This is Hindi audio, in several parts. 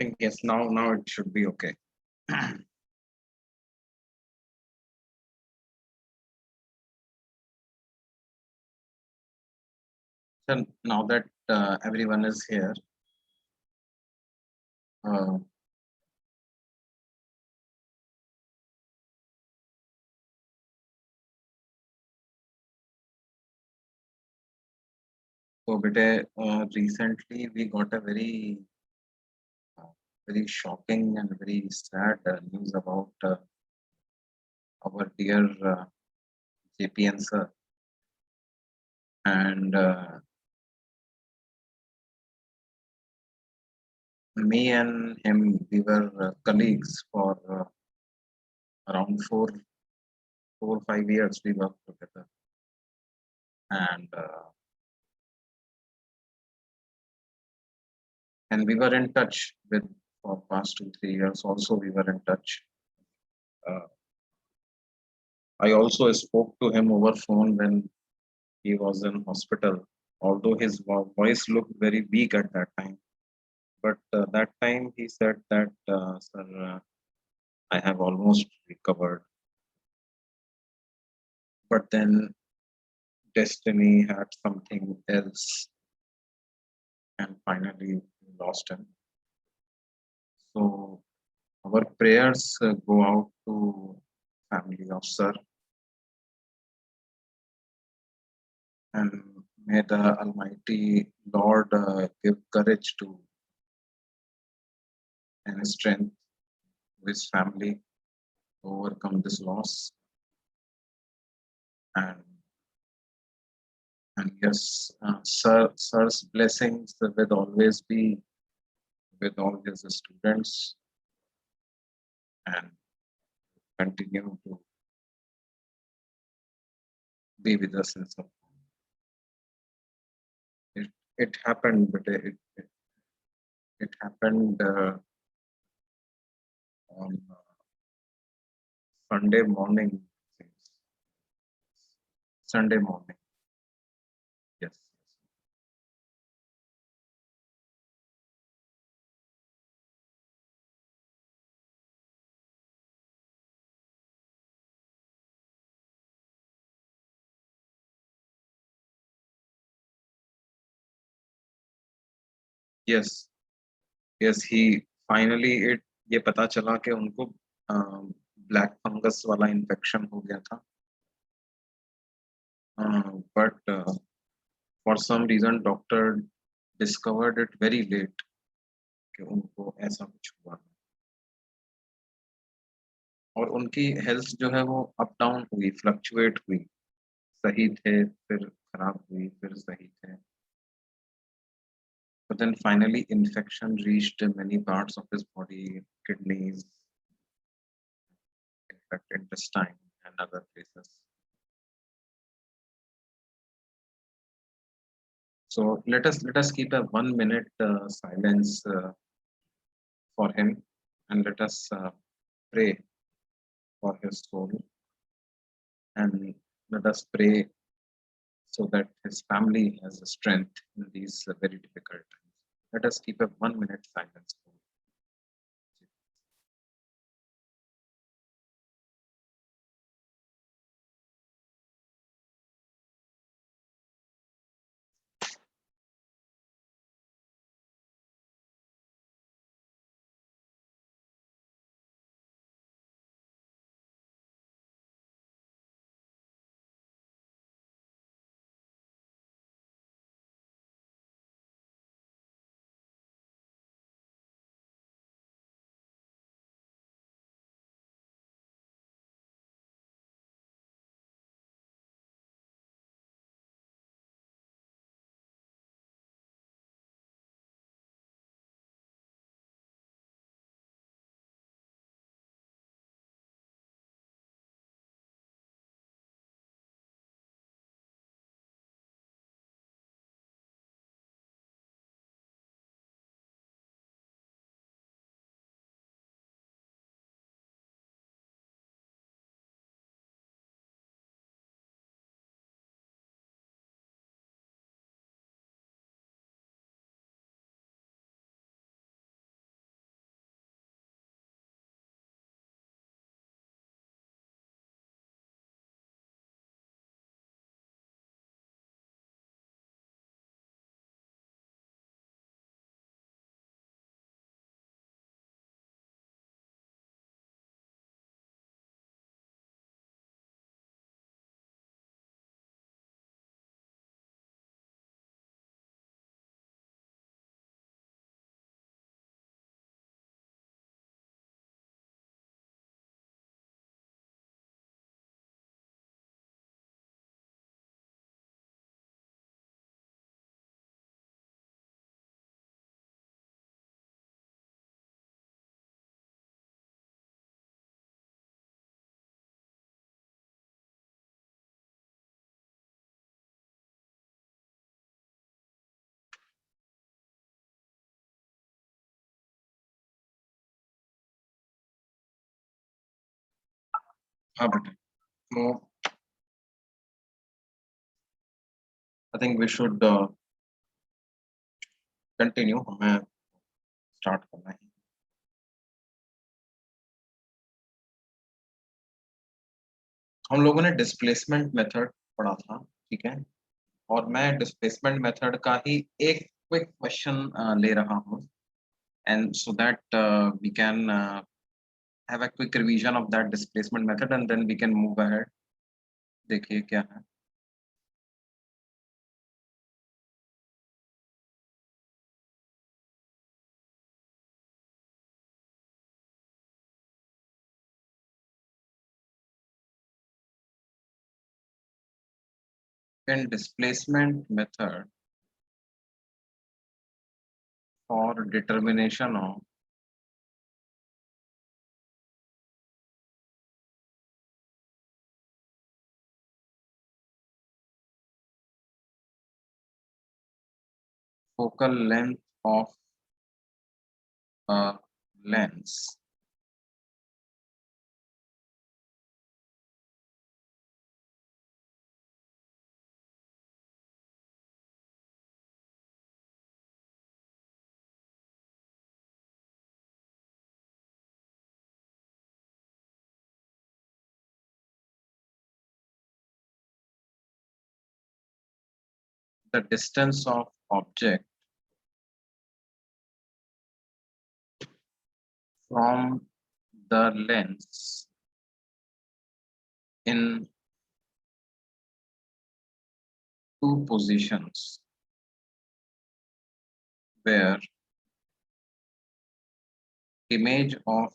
think yes, now it should be okay. So now that everyone is here, uh, so bete, recently we got a uh, very shocking and very sad news about our dear JPN sir, and me and him, we were colleagues for around 4 or 5 years. We worked together, and we were in touch with for past 2 3 years. Also, we were in touch. Uh, I also spoke to him over phone when he was in hospital. Although his voice looked very weak at that time, but that time he said that, "Sir, I have almost recovered." But then destiny had something else, and finally we lost him. So our prayers go out to family of Sir, and may the Almighty Lord give courage to and strength to his family to overcome this loss. And yes, Sir's blessings will always be with all his students and continue to be with us in some form. It happened, but it happened on Sunday morning. Sunday morning. Yes. Yes. Yes. He finally ये पता चला कि उनको ब्लैक फंगस वाला इन्फेक्शन हो गया था. But for some reason doctor discovered it very late कि उनको ऐसा कुछ हुआ और उनकी हेल्थ जो है वो अप डाउन हुई, फ्लक्चुएट हुई. सही थे, फिर खराब हुई, फिर सही थे. But then finally infection reached many parts of his body, kidneys, in fact intestine and other places. So let us keep a 1 minute silence for him, and let us pray for his soul, and let us pray so that his family has a strength in these very difficult times. Let us keep a 1 minute silence. हाँ बेटा, तो I think we should continue, हमें स्टार्ट करना है। हम लोगों ने डिस्प्लेसमेंट मेथड पढ़ा था, ठीक है, और मैं डिस्प्लेसमेंट मेथड का ही एक क्विक क्वेश्चन ले रहा हूँ, and so that we can have a quick revision of that displacement method and then we can move ahead. देखिए क्या है। In displacement method for determination of focal length of a lens, the distance of object from the lens in two positions where image of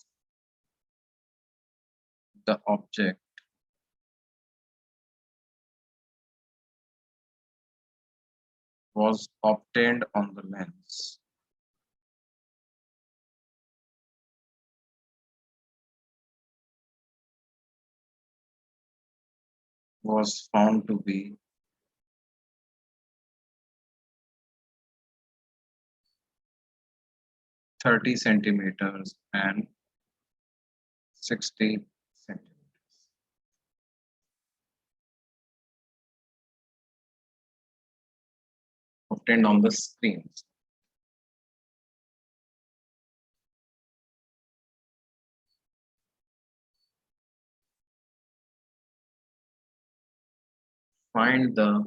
the object was obtained on the lens. Was found to be 30 centimeters and 60 centimeters. Obtained on the screens. Find the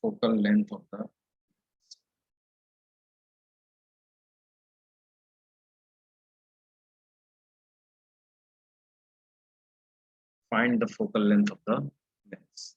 focal length of the find the focal length of the lens.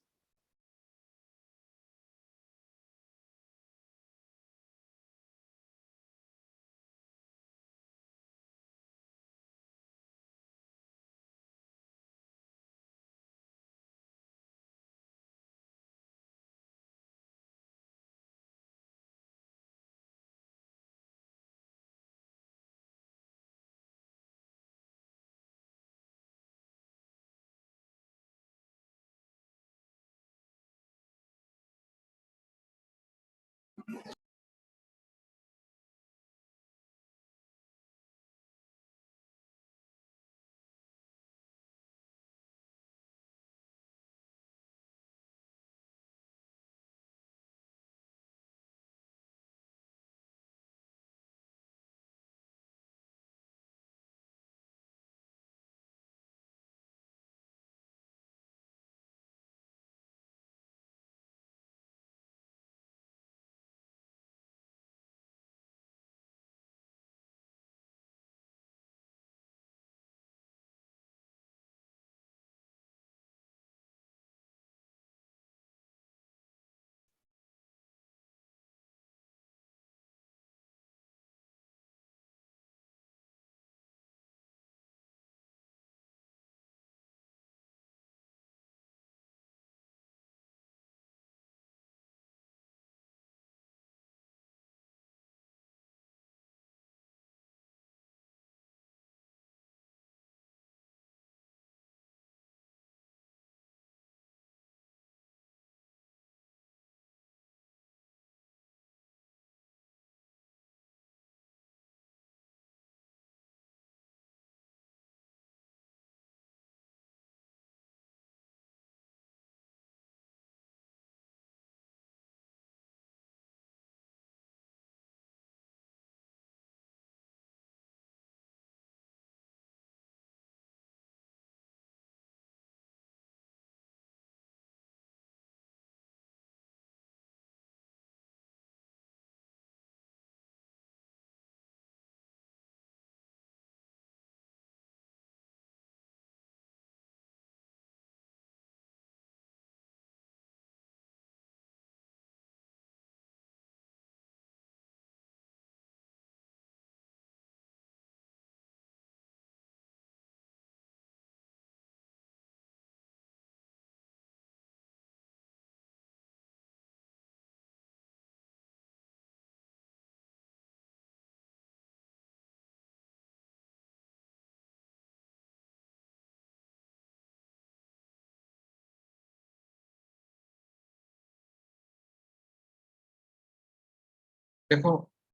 देखो,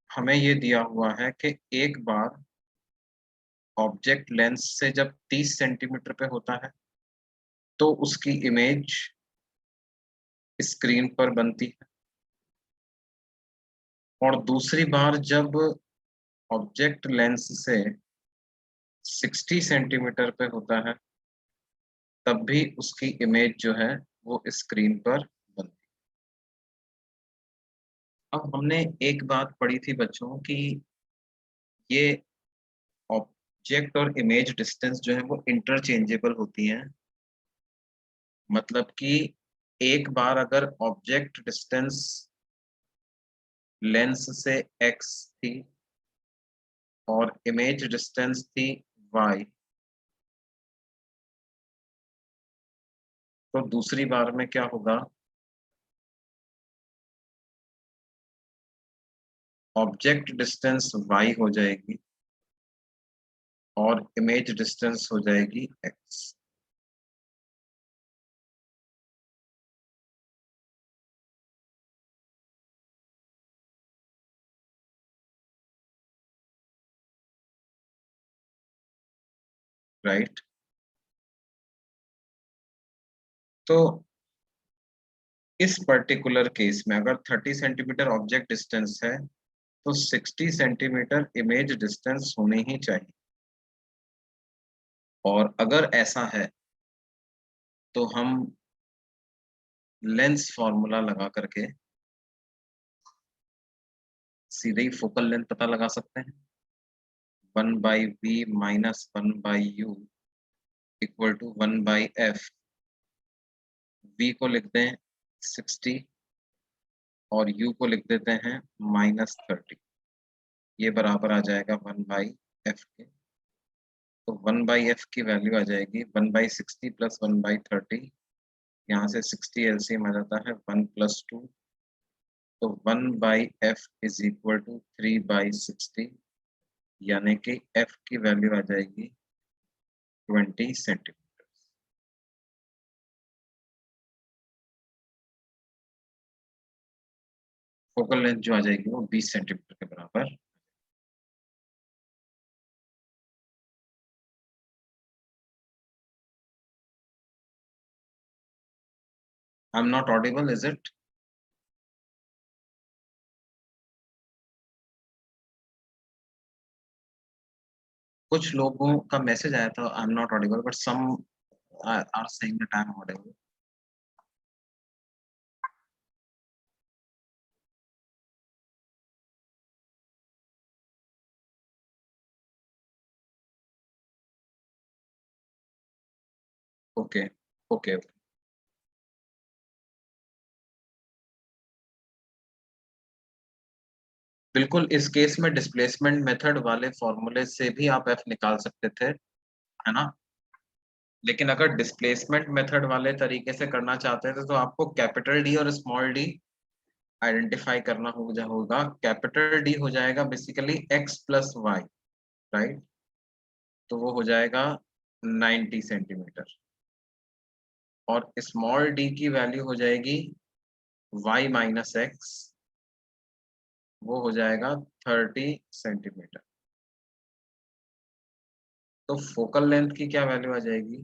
हमें ये दिया हुआ है कि एक बार ऑब्जेक्ट लेंस से जब 30 सेंटीमीटर पे होता है तो उसकी इमेज स्क्रीन पर बनती है, और दूसरी बार जब ऑब्जेक्ट लेंस से 60 सेंटीमीटर पे होता है तब भी उसकी इमेज जो है वो स्क्रीन पर बनती है। अब हमने एक बात पढ़ी थी बच्चों कि ये ऑब्जेक्ट और इमेज डिस्टेंस जो है वो इंटरचेंजेबल होती हैं। मतलब कि एक बार अगर ऑब्जेक्ट डिस्टेंस लेंस से x थी और इमेज डिस्टेंस थी y, तो दूसरी बार में क्या होगा, ऑब्जेक्ट डिस्टेंस y हो जाएगी और इमेज डिस्टेंस हो जाएगी x। राइट। तो इस पर्टिकुलर केस में अगर 30 सेंटीमीटर ऑब्जेक्ट डिस्टेंस है तो 60 सेंटीमीटर इमेज डिस्टेंस होनी ही चाहिए। और अगर ऐसा है तो हम लेंस फॉर्मूला लगा करके सीधे ही फोकल लेंथ पता लगा सकते हैं। 1/v minus 1/u equal to 1/f। v को लिख दें 60 और u को लिख देते हैं -30। ये बराबर आ जाएगा 1/f के। तो 1/f की वैल्यू आ जाएगी 1/60 प्लस 1/30। यहाँ से 60 एलसीएम आ जाता है 1+2। तो 1/f इज इक्वल टू 3/60, यानी कि f की वैल्यू आ जाएगी 20 सेंटीमीटर। फोकल लेंथ जो आ जाएगी वो 20 सेंटीमीटर के बराबर। I am not audible, is it? कुछ लोगों का मैसेज आया था I am not audible, but some are saying that I am audible. Okay okay. बिल्कुल, इस केस में डिस्प्लेसमेंट मेथड वाले फॉर्मूले से भी आप एफ निकाल सकते थे, है ना। लेकिन अगर डिस्प्लेसमेंट मेथड वाले तरीके से करना चाहते थे तो आपको कैपिटल डी और स्मॉल डी आइडेंटिफाई करना होगा। कैपिटल डी हो जाएगा basically x plus Y, right. तो वो हो जाएगा 90 सेंटीमीटर, और स्मॉल डी की वैल्यू हो जाएगी y माइनस एक्स, वो हो जाएगा 30 सेंटीमीटर। तो फोकल लेंथ की क्या वैल्यू आ जाएगी,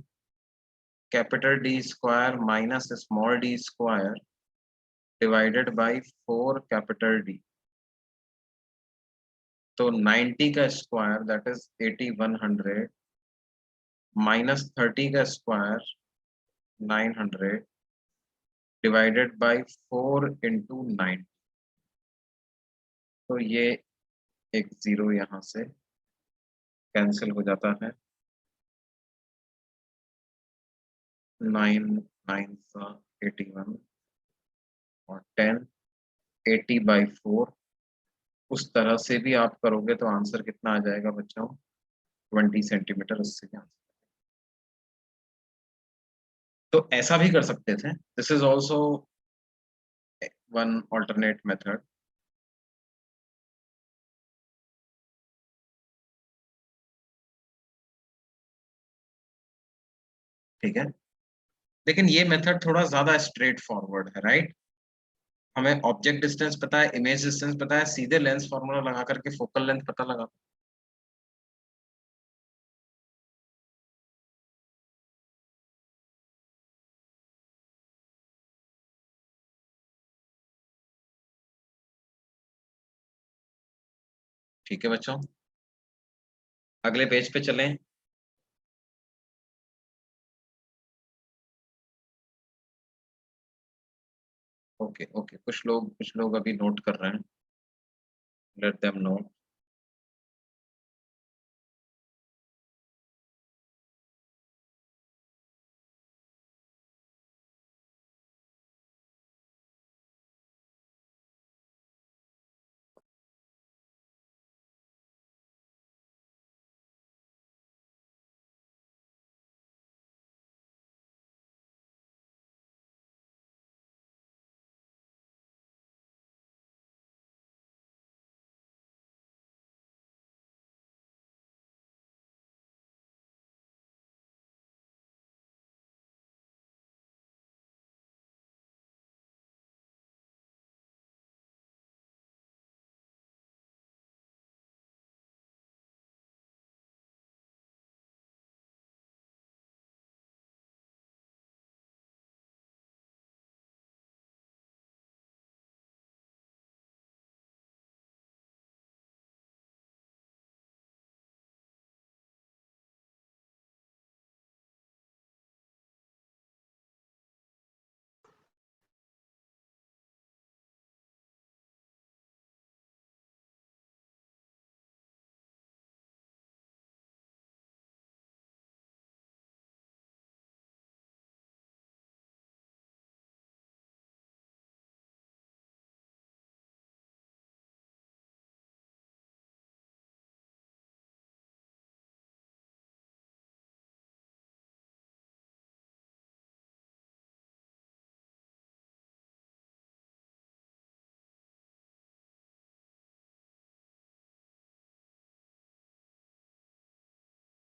capital D square minus small D square divided by 4 capital D. तो 90 का स्क्वायर दैट इज 8100 माइनस 30 का स्क्वायर 900 डिवाइडेड बाय 4 इंटू 9। तो ये एक जीरो यहाँ से कैंसिल हो जाता है। 9 9 सा 81 और 10 80/4। उस तरह से भी आप करोगे तो आंसर कितना आ जाएगा बच्चों, 20 सेंटीमीटर। उससे क्या, तो ऐसा भी कर सकते थे। This is also one alternate method. ठीक है, लेकिन ये मेथड थोड़ा ज्यादा स्ट्रेट फॉरवर्ड है, राइट। हमें ऑब्जेक्ट डिस्टेंस पता है, इमेज डिस्टेंस पता है, सीधे लेंस फॉर्मूला लगा करके फोकल लेंथ पता लगा। ठीक है बच्चों, अगले पेज पे चलें। ओके ओके, कुछ लोग अभी नोट कर रहे हैं, लेट देम नो।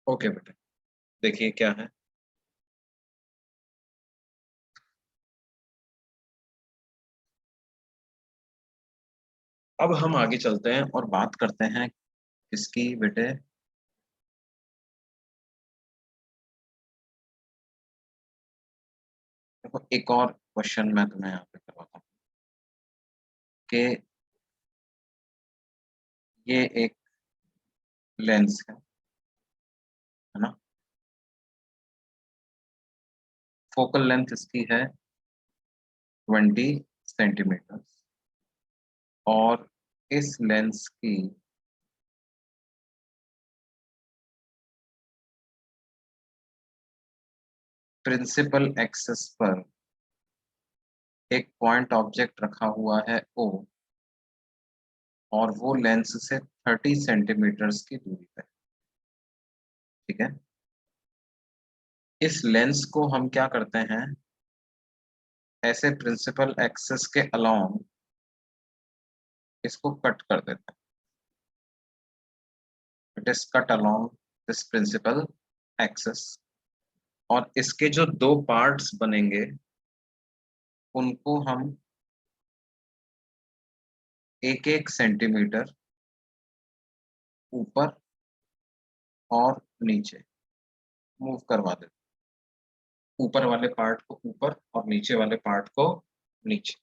ओके बेटा, देखिए क्या है। अब हम आगे चलते हैं और बात करते हैं किसकी बेटे। देखो एक और क्वेश्चन मैं तुम्हें यहाँ पे करवाता हूँ कि ये एक लेंस है ना। फोकल लेंथ इसकी है 20 सेंटीमीटर, और इस लेंस की प्रिंसिपल एक्सिस पर एक पॉइंट ऑब्जेक्ट रखा हुआ है ओ, और वो लेंस से 30 सेंटीमीटर की दूरी पे। ठीक है, इस लेंस को हम क्या करते हैं, ऐसे प्रिंसिपल एक्सिस के अलोंग इसको कट कर देते हैं। It is cut along this principle axis, और इसके जो दो पार्ट्स बनेंगे उनको हम 1-1 सेंटीमीटर ऊपर और नीचे मूव करवा देते हैं। ऊपर वाले पार्ट को ऊपर और नीचे वाले पार्ट को नीचे।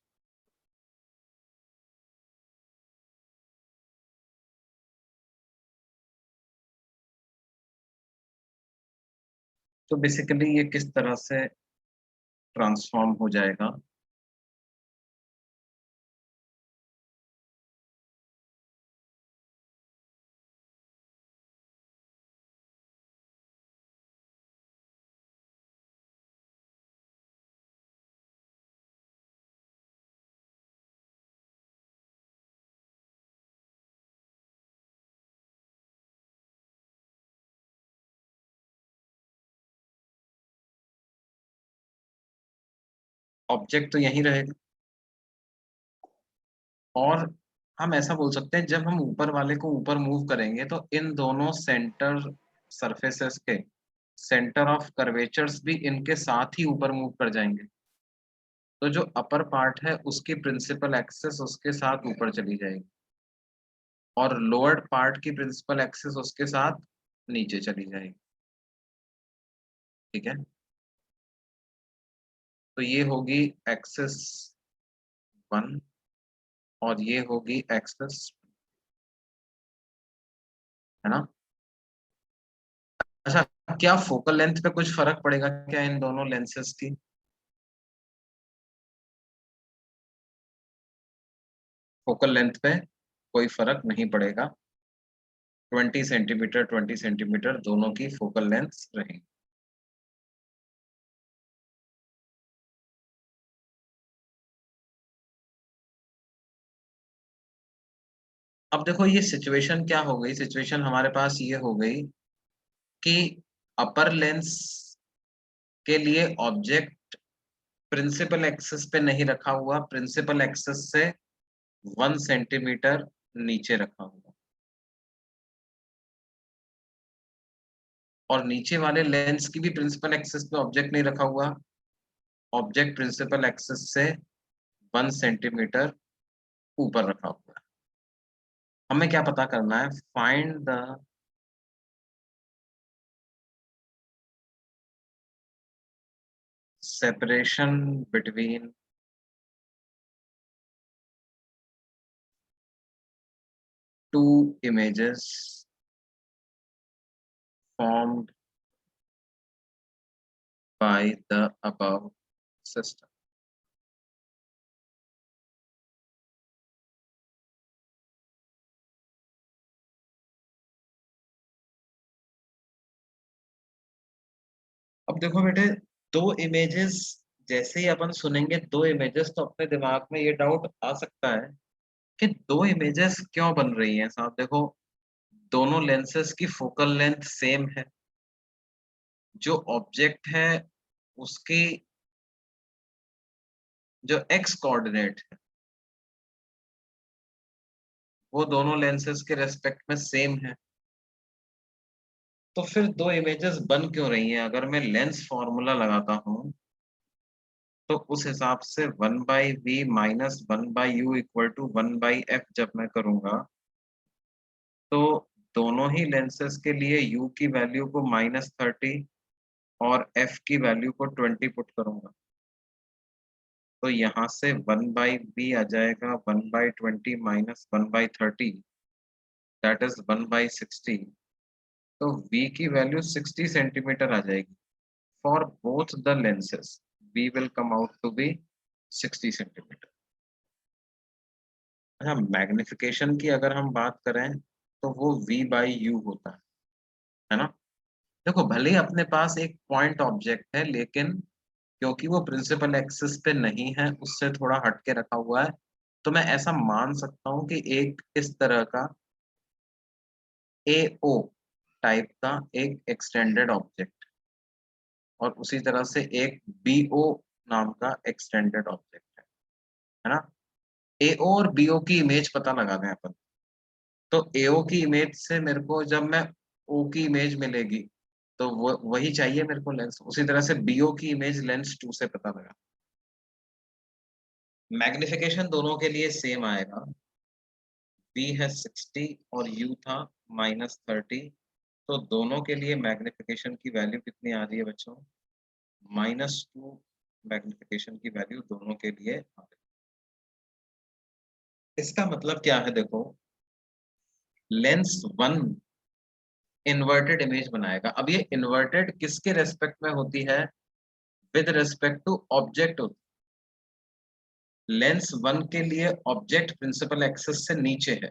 तो बेसिकली ये किस तरह से ट्रांसफॉर्म हो जाएगा। ऑब्जेक्ट तो यहीं रहेगा, और हम ऐसा बोल सकते हैं जब हम ऊपर वाले को ऊपर मूव करेंगे तो इन दोनों सेंटर सरफेसेस के सेंटर ऑफ कर्वेचर्स भी इनके साथ ही ऊपर मूव कर जाएंगे। तो जो अपर पार्ट है उसकी प्रिंसिपल एक्सिस उसके साथ ऊपर चली जाएगी और लोअर पार्ट की प्रिंसिपल एक्सिस उसके साथ नीचे चली जाएगी। ठीक है, तो ये होगी एक्सिस 1 और ये होगी एक्सिस, है ना। अच्छा, क्या फोकल लेंथ पे कुछ फर्क पड़ेगा क्या इन दोनों लेंसेज की? फोकल लेंथ पे कोई फर्क नहीं पड़ेगा। 20 सेंटीमीटर 20 सेंटीमीटर दोनों की फोकल लेंथ रहेगी। अब देखो ये सिचुएशन क्या हो गई, सिचुएशन हमारे पास ये हो गई कि अपर लेंस के लिए ऑब्जेक्ट प्रिंसिपल एक्सिस पे नहीं रखा हुआ, प्रिंसिपल एक्सिस से 1 सेंटीमीटर नीचे रखा हुआ, और नीचे वाले लेंस की भी प्रिंसिपल एक्सिस पे ऑब्जेक्ट नहीं रखा हुआ, ऑब्जेक्ट प्रिंसिपल एक्सिस से 1 सेंटीमीटर ऊपर रखा हुआ है। हमें क्या पता करना है? Find the separation between two images formed by the above system। अब देखो बेटे, दो इमेजेस जैसे ही अपन सुनेंगे दो इमेजेस, तो अपने दिमाग में ये डाउट आ सकता है कि दो इमेजेस क्यों बन रही हैं साहब। देखो, दोनों लेंसेस की फोकल लेंथ सेम है, जो ऑब्जेक्ट है उसकी जो एक्स कोऑर्डिनेट है वो दोनों लेंसेस के रेस्पेक्ट में सेम है। तो फिर दो इमेजेस बन क्यों रही हैं? अगर मैं लेंस फॉर्मूला लगाता हूँ तो उस हिसाब से 1/v minus 1/u equal to 1/f जब मैं करूंगा, तो दोनों ही लेंसेस के लिए u की वैल्यू को -30 और f की वैल्यू को 20 पुट करूंगा, तो यहाँ से 1/v आ जाएगा 1/20 माइनस 1/30, दैट इज 1/60। तो v की वैल्यू 60 सेंटीमीटर आ जाएगी for both the lenses. v will come out to be 60 centimetre. अच्छा, मैग्निफिकेशन की अगर हम बात करें तो वो v/u होता है ना। देखो, भले ही अपने पास एक पॉइंट ऑब्जेक्ट है, लेकिन क्योंकि वो प्रिंसिपल एक्सिस पे नहीं है, उससे थोड़ा हट के रखा हुआ है, तो मैं ऐसा मान सकता हूँ कि एक इस तरह का AO टाइप का एक एक्सटेंडेड ऑब्जेक्ट और उसी तरह से एक BO नाम का एक्सटेंडेड ऑब्जेक्ट है ना। AO और BO की इमेज पता लगा दें अपन, तो AO की इमेज से मेरे को जब मैं O की इमेज मिलेगी, तो वो वही चाहिए मेरे को लेंस। उसी तरह से BO की इमेज लेंस 2 से पता लगा। मैग्निफिकेशन दोनों के लिए सेम आएगा। V है 60 और U था -30, तो दोनों के लिए मैग्निफिकेशन की वैल्यू कितनी आ रही है बच्चों? -2 मैग्निफिकेशन की वैल्यू दोनों के लिए आ रही है। इसका मतलब क्या है? देखो, लेंस 1 इन्वर्टेड इमेज बनाएगा। अब ये इन्वर्टेड किसके रेस्पेक्ट में होती है? विद रेस्पेक्ट टू ऑब्जेक्ट होती है। लेंस 1 के लिए ऑब्जेक्ट प्रिंसिपल एक्सिस से नीचे है,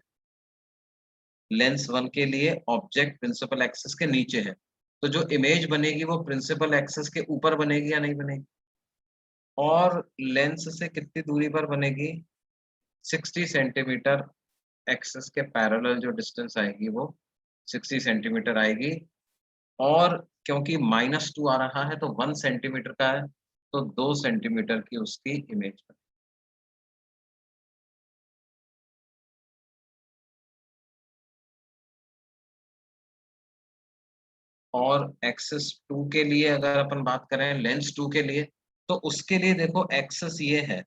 लेंस 1 के लिए ऑब्जेक्ट प्रिंसिपल एक्सिस के नीचे है, तो जो इमेज बनेगी वो प्रिंसिपल एक्सिस के ऊपर बनेगी या नहीं बनेगी? और लेंस से कितनी दूरी पर बनेगी? 60 सेंटीमीटर एक्सिस के पैरेलल जो डिस्टेंस आएगी वो 60 सेंटीमीटर आएगी। और क्योंकि -2 आ रहा है तो 1 सेंटीमीटर का है, तो 2 सेंटीमीटर की उसकी इमेज बनेगी। और एक्सिस 2 के लिए अगर अपन बात करें, लेंस 2 के लिए, तो उसके लिए देखो एक्सेस ये है,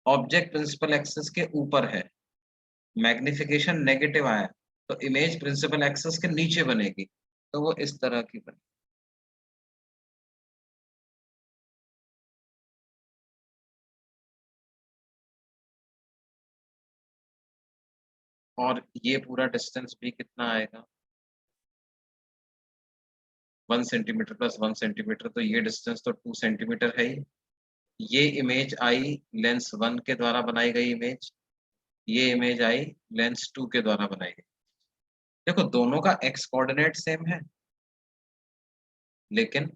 ऑब्जेक्ट प्रिंसिपल एक्सेस के ऊपर है, मैग्निफिकेशन नेगेटिव आया, तो इमेज प्रिंसिपल एक्सेस के नीचे बनेगी, तो वो इस तरह की बनेगी। और ये पूरा डिस्टेंस भी कितना आएगा, 1 सेंटीमीटर प्लस 1 सेंटीमीटर, तो ये डिस्टेंस तो 2 सेंटीमीटर है ही। ये इमेज आई लेंस 1 के द्वारा बनाई गई इमेज, ये इमेज आई लेंस 2 के द्वारा बनाई गई। देखो दोनों का एक्स कोऑर्डिनेट सेम है, लेकिन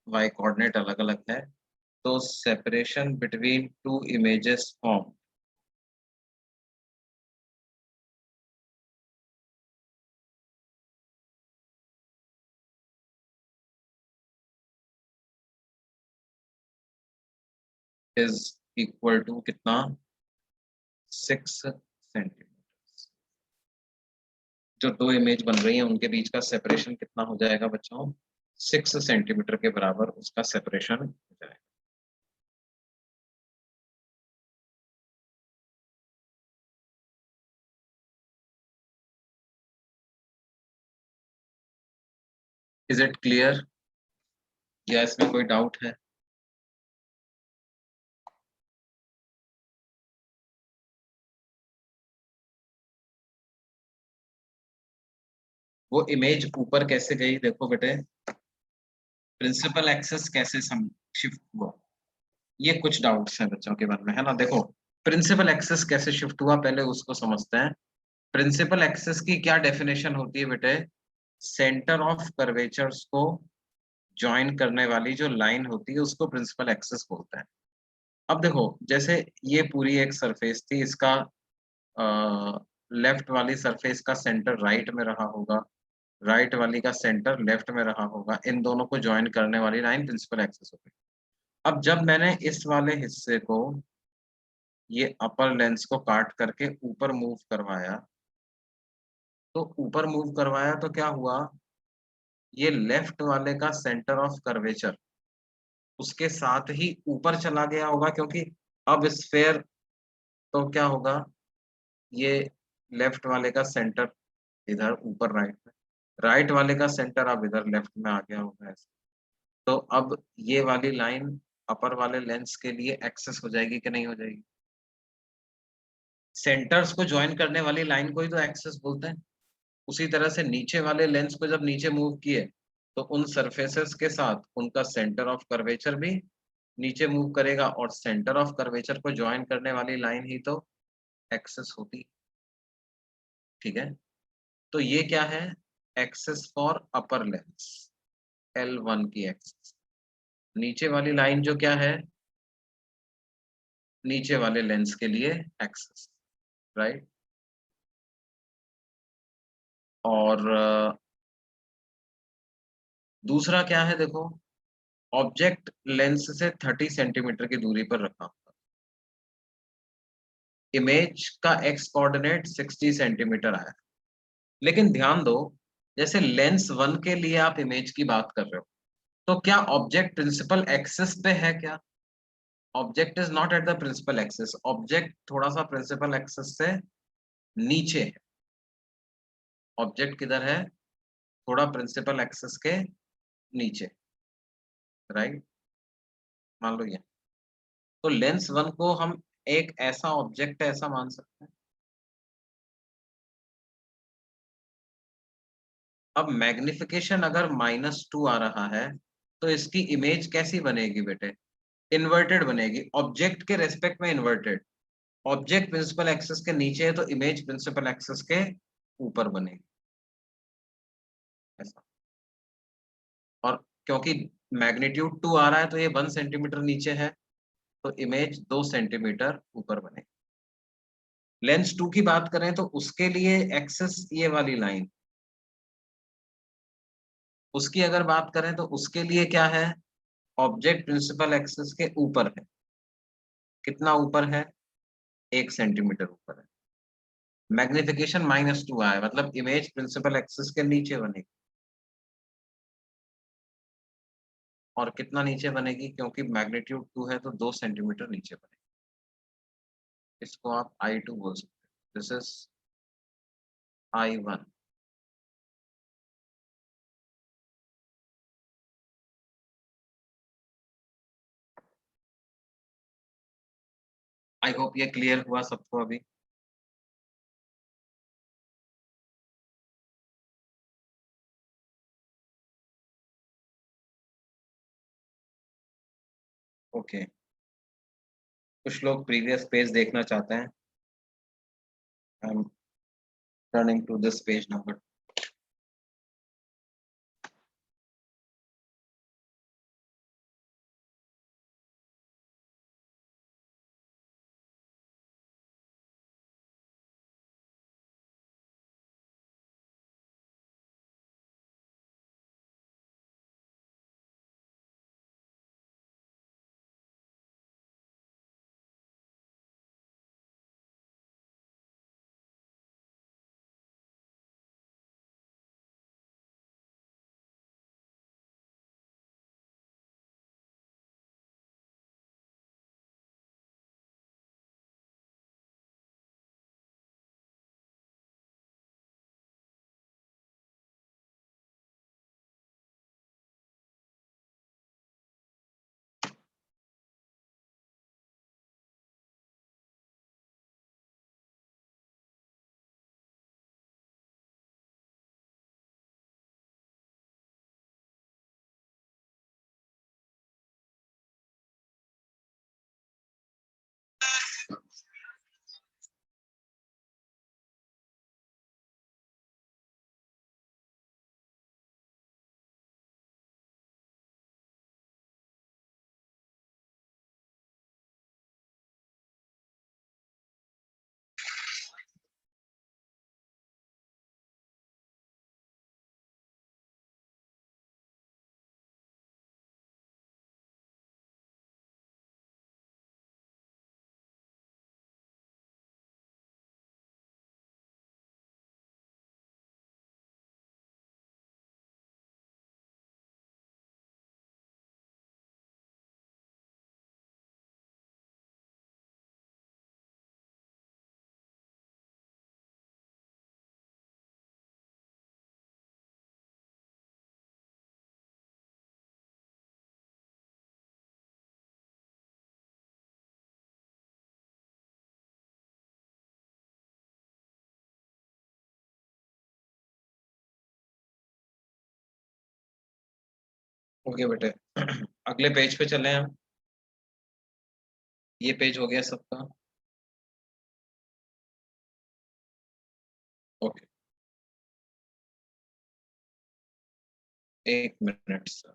वाई कोऑर्डिनेट अलग अलग है, तो separation between two images form is equal to कितना, 6 सेंटीमीटर। जो दो इमेज बन रही है उनके बीच का सेपरेशन कितना हो जाएगा बच्चों, 6 सेंटीमीटर के बराबर उसका सेपरेशन हो जाएगा। इज इट क्लियर, या इसमें कोई डाउट है? वो इमेज ऊपर कैसे गई, देखो बेटे, प्रिंसिपल एक्सेस कैसे शिफ्ट हुआ, ये कुछ डाउट्स हैं बच्चों के मन में, है ना। देखो प्रिंसिपल एक्सेस कैसे शिफ्ट हुआ, पहले उसको समझते हैं। प्रिंसिपल एक्सेस की क्या डेफिनेशन होती है बेटे, सेंटर ऑफ कर्वेचर्स को ज्वाइन करने वाली जो लाइन होती है उसको प्रिंसिपल एक्सेस बोलते हैं। अब देखो जैसे ये पूरी एक सरफेस थी, इसका लेफ्ट वाली सरफेस का सेंटर राइट में रहा होगा, राइट वाली का सेंटर लेफ्ट में रहा होगा, इन दोनों को ज्वाइन करने वाली लाइन प्रिंसिपल एक्सेस होगी। अब जब मैंने इस वाले हिस्से को, ये अपर लेंस को काट करके ऊपर मूव करवाया, तो ऊपर मूव करवाया तो क्या हुआ, ये लेफ्ट वाले का सेंटर ऑफ कर्वेचर उसके साथ ही ऊपर चला गया होगा, क्योंकि अब स्फेयर, तो क्या होगा, ये लेफ्ट वाले का सेंटर इधर ऊपर राइट में, राइट वाले का सेंटर अब इधर लेफ्ट में आ गया होगा ऐसे। तो अब ये वाली लाइन अपर वाले लेंस के लिए एक्सेस हो जाएगी कि नहीं हो जाएगी, सेंटर्स को ज्वाइन करने वाली लाइन को ही तो एक्सेस बोलते हैं। उसी तरह से नीचे वाले लेंस को जब नीचे मूव किए, तो उन सरफेसेस के साथ उनका सेंटर ऑफ कर्वेचर भी नीचे मूव करेगा, और सेंटर ऑफ कर्वेचर को ज्वाइन करने वाली लाइन ही तो एक्सेस होती, ठीक है। तो ये क्या है, access for upper lens, L1 की एक्सेस। नीचे वाली लाइन जो क्या है, नीचे वाले लेंस के लिए एक्सेस, राइट। और दूसरा क्या है देखो, ऑब्जेक्ट लेंस से 30 सेंटीमीटर की दूरी पर रखा होगा, इमेज का एक्स कोऑर्डिनेट 60 सेंटीमीटर आया, लेकिन ध्यान दो, जैसे लेंस 1 के लिए आप इमेज की बात कर रहे हो, तो क्या ऑब्जेक्ट प्रिंसिपल एक्सिस पे है क्या, object is not at the principal axis, object थोड़ा सा प्रिंसिपल एक्सिस से नीचे है, ऑब्जेक्ट किधर है, थोड़ा प्रिंसिपल एक्सिस के नीचे, राइट, मान लो ये, तो लेंस 1 को हम एक ऐसा ऑब्जेक्ट ऐसा मान सकते हैं। अब मैग्निफिकेशन अगर -2 आ रहा है, तो इसकी इमेज कैसी बनेगी बेटे, इन्वर्टेड बनेगी, ऑब्जेक्ट के रेस्पेक्ट में इन्वर्टेड, ऑब्जेक्ट प्रिंसिपल एक्सिस के नीचे है तो इमेज प्रिंसिपल एक्सिस के ऊपर बनेगी, ऐसा। और क्योंकि मैग्नीट्यूड 2 आ रहा है तो ये 1 सेंटीमीटर नीचे है, तो इमेज 2 सेंटीमीटर ऊपर बनेगी। लेंस 2 की बात करें तो उसके लिए एक्सेस ये वाली लाइन, उसकी अगर बात करें तो उसके लिए क्या है, ऑब्जेक्ट प्रिंसिपल एक्सिस के ऊपर है, कितना ऊपर है, 1 सेंटीमीटर ऊपर है, मैग्निफिकेशन -2 आया, मतलब इमेज प्रिंसिपल एक्सिस के नीचे बनेगी। और कितना नीचे बनेगी, क्योंकि मैग्नीट्यूड 2 है तो 2 सेंटीमीटर नीचे बनेगी। इसको आप I2 बोल सकते हैं। This is I1। I hope ये क्लियर हुआ सबको अभी। ओके, कुछ लोग प्रीवियस पेज देखना चाहते हैं। I am turning to this page number. Okay बेटे, अगले पेज पे चले हम। ये पेज हो गया सबका। ओके, एक मिनट सर।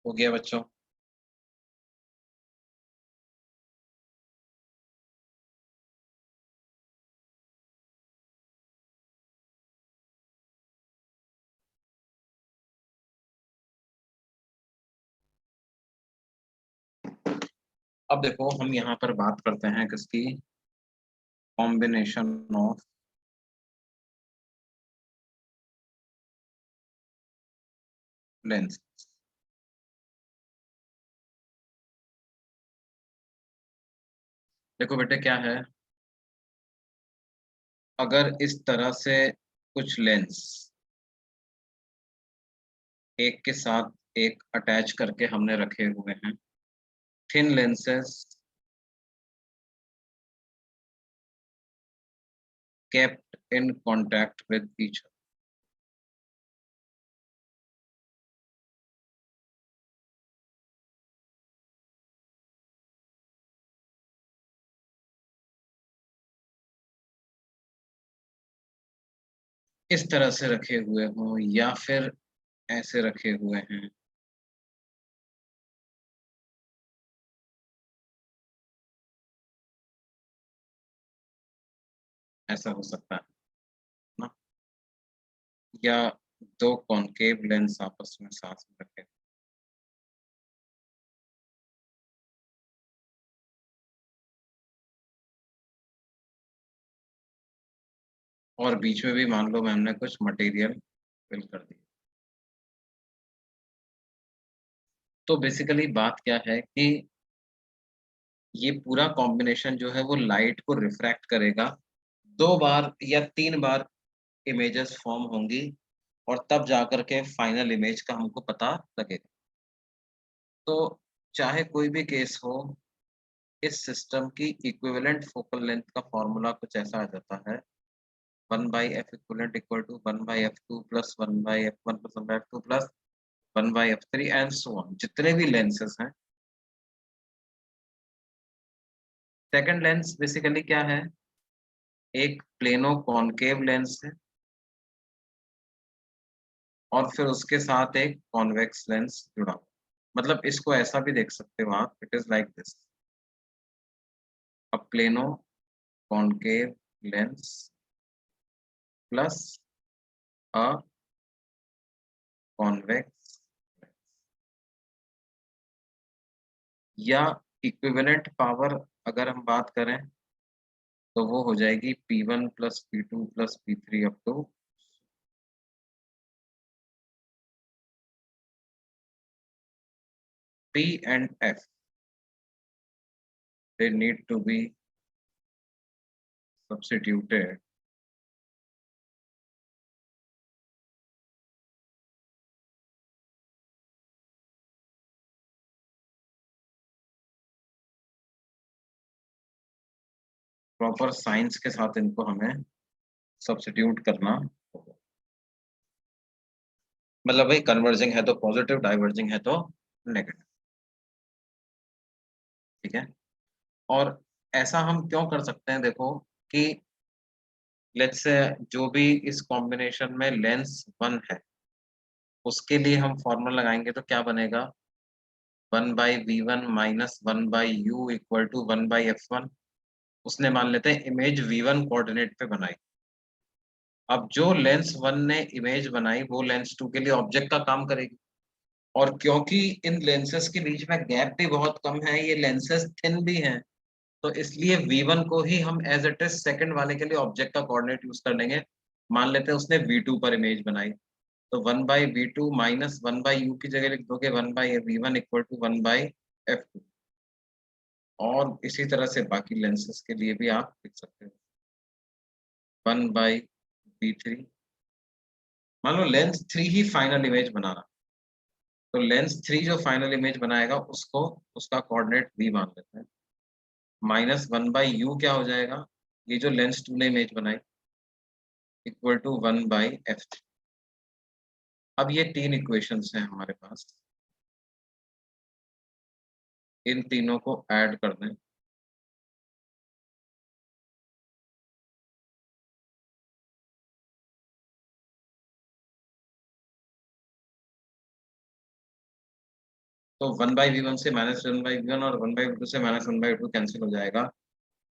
हो गया बच्चों। अब देखो, हम यहाँ पर बात करते हैं किसकी, कॉम्बिनेशन ऑफ लेंस। देखो बेटे क्या है, अगर इस तरह से कुछ लेंस एक के साथ एक अटैच करके हमने रखे हुए हैं, thin lenses kept in contact with each other. इस तरह से रखे हुए हों या फिर ऐसे रखे हुए हैं, ऐसा हो सकता है ना, या दो कॉनकेव लेंस आपस में साथ में रखे, और बीच में भी मान लो मैम ने कुछ मटेरियल फिल कर दिया। तो बेसिकली बात क्या है कि ये पूरा कॉम्बिनेशन जो है वो लाइट को रिफ्रैक्ट करेगा, 2 बार या 3 बार इमेजेस फॉर्म होंगी और तब जाकर के फाइनल इमेज का हमको पता लगेगा। तो चाहे कोई भी केस हो, इस सिस्टम की इक्विवेलेंट फोकल लेंथ का फॉर्मूला कुछ ऐसा आ जाता है, 1/f equivalent equal to 1/f2 plus 1/f1 plus 1/f2 plus 1/f3 and so on, जितने भी लेंसेस हैं। सेकंड लेंस बेसिकली क्या है, एक प्लेनो कॉनकेव लेंस है और फिर उसके साथ एक कॉन्वेक्स लेंस जुड़ा हुआ। मतलब इसको ऐसा भी देख सकते हो आप, it is like this, a plano concave lens plus a convex, या इक्विवेलेंट पावर अगर हम बात करें तो वो हो जाएगी P1 plus P2 plus P3 up to P and F, they need to be substituted proper science के साथ, इनको हमें सब्स्टिट्यूट करना होगा। मतलब भाई कन्वर्जिंग है तो पॉजिटिव, डाइवर्जिंग है तो नेगेटिव, ठीक है। और ऐसा हम क्यों कर सकते हैं, देखो कि लेट्स से जो भी इस कॉम्बिनेशन में लेंस 1 है उसके लिए हम फॉर्मूला लगाएंगे तो क्या बनेगा, 1/v1 minus 1/u equal to 1/f1। उसने मान लेते हैं इमेज v1 कोऑर्डिनेट पे बनाई, अब जो लेंस 1 ने इमेज बनाई वो लेंस 2 के लिए ऑब्जेक्ट का काम करेगी, और क्योंकि इन लेंसेस के बीच में गैप भी बहुत कम है, ये लेंसेस थिन भी हैं, तो इसलिए V1 को ही हम एज इट इज सेकंड वाले के लिए ऑब्जेक्ट का कोऑर्डिनेट यूज कर लेंगे। मान लेते हैं उसने V2 पर इमेज बनाई, तो 1/v2 माइनस 1/u की जगह लिख दोगे 1/v1 इक्वल टू 1/f2, और इसी तरह से बाकी लेंसेस के लिए भी आप लिख सकते हो 1/v3। मान लो लेंस 3 ही फाइनल इमेज बना रहा, तो लेंस 3 जो फाइनल इमेज बनाएगा उसको उसका कोऑर्डिनेट v मान लेते हैं, माइनस 1/u क्या हो जाएगा, ये जो लेंस 2 ने इमेज बनाई इक्वल टू 1/f3। अब ये 3 इक्वेशंस हैं हमारे पास, इन तीनों को ऐड कर दें, तो 1/v1 से माइनस 1/v1 और 1/v2 से माइनस 1/v2 कैंसिल हो जाएगा,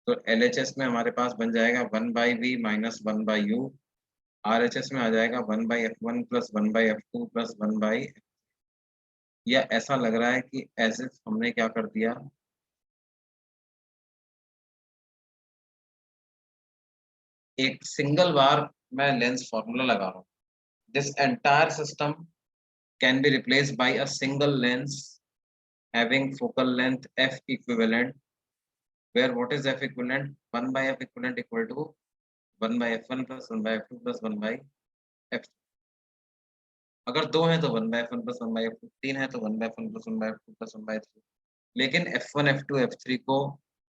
तो LHS में हमारे पास बन जाएगा 1/v माइनस 1/u, RHS में आ जाएगा 1/f1 प्लस 1/f2 प्लस 1/, या ऐसा लग रहा है कि एज इफ हमने क्या कर दिया, एक सिंगल बार मैं लेंस फॉर्मूला लगा रहा हूँ, this entire system can be replaced by a single lens having focal length f equivalent, where what is f equivalent, 1/f equivalent equal to 1/f1 plus 1/f2 plus 1/f। अगर 2 है तो 1/f1 प्लस 1/f2, 3 है तो 1/f1 प्लस 1/f2 प्लस 1/3। लेकिन F1, F2, F3 को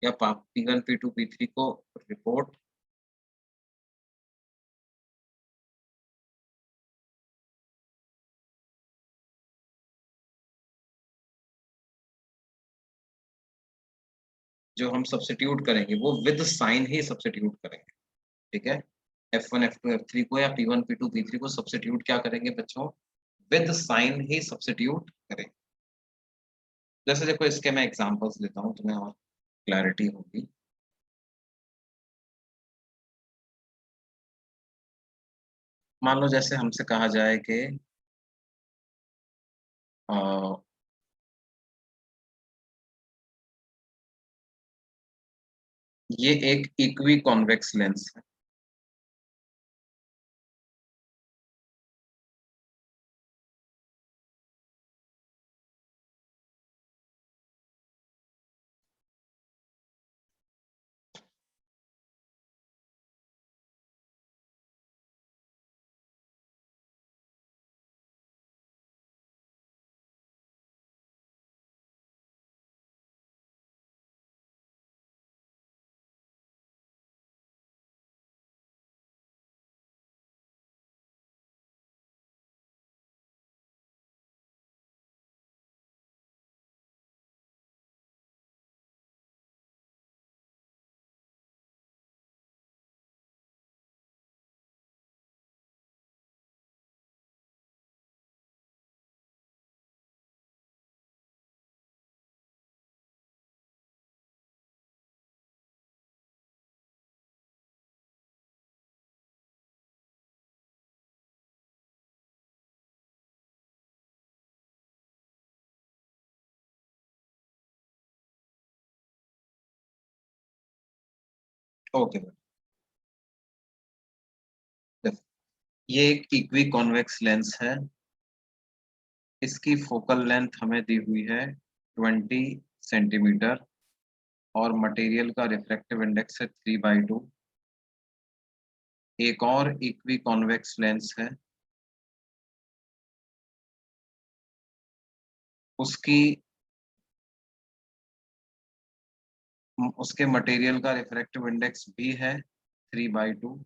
या P1, P2, P3 को रिपोर्ट जो हम सब्स्टिट्यूट करेंगे वो विद साइन ही सब्स्टिट्यूट करेंगे, ठीक है। F1, F2, F3 को या P1, P2, P3 को सब्स्टिट्यूट क्या करेंगे बच्चों, विद साइन ही सब्स्टिट्यूट करेंगे। जैसे देखो इसके मैं एग्जांपल्स लेता हूँ, तुम्हें और क्लैरिटी होगी। मान लो जैसे हमसे कहा जाए कि अ, ये एक इक्वी कॉन्वेक्स लेंस है, ओके। ये एक इक्वी कॉन्वेक्स लेंस है, इसकी फोकल लेंथ हमें दी हुई है 20 सेंटीमीटर, और मटेरियल का रिफ्रैक्टिव इंडेक्स है 3/2। एक और इक्वी कॉन्वेक्स लेंस है, उसकी उसके मटेरियल का रिफ्रैक्टिव इंडेक्स भी है 3/2,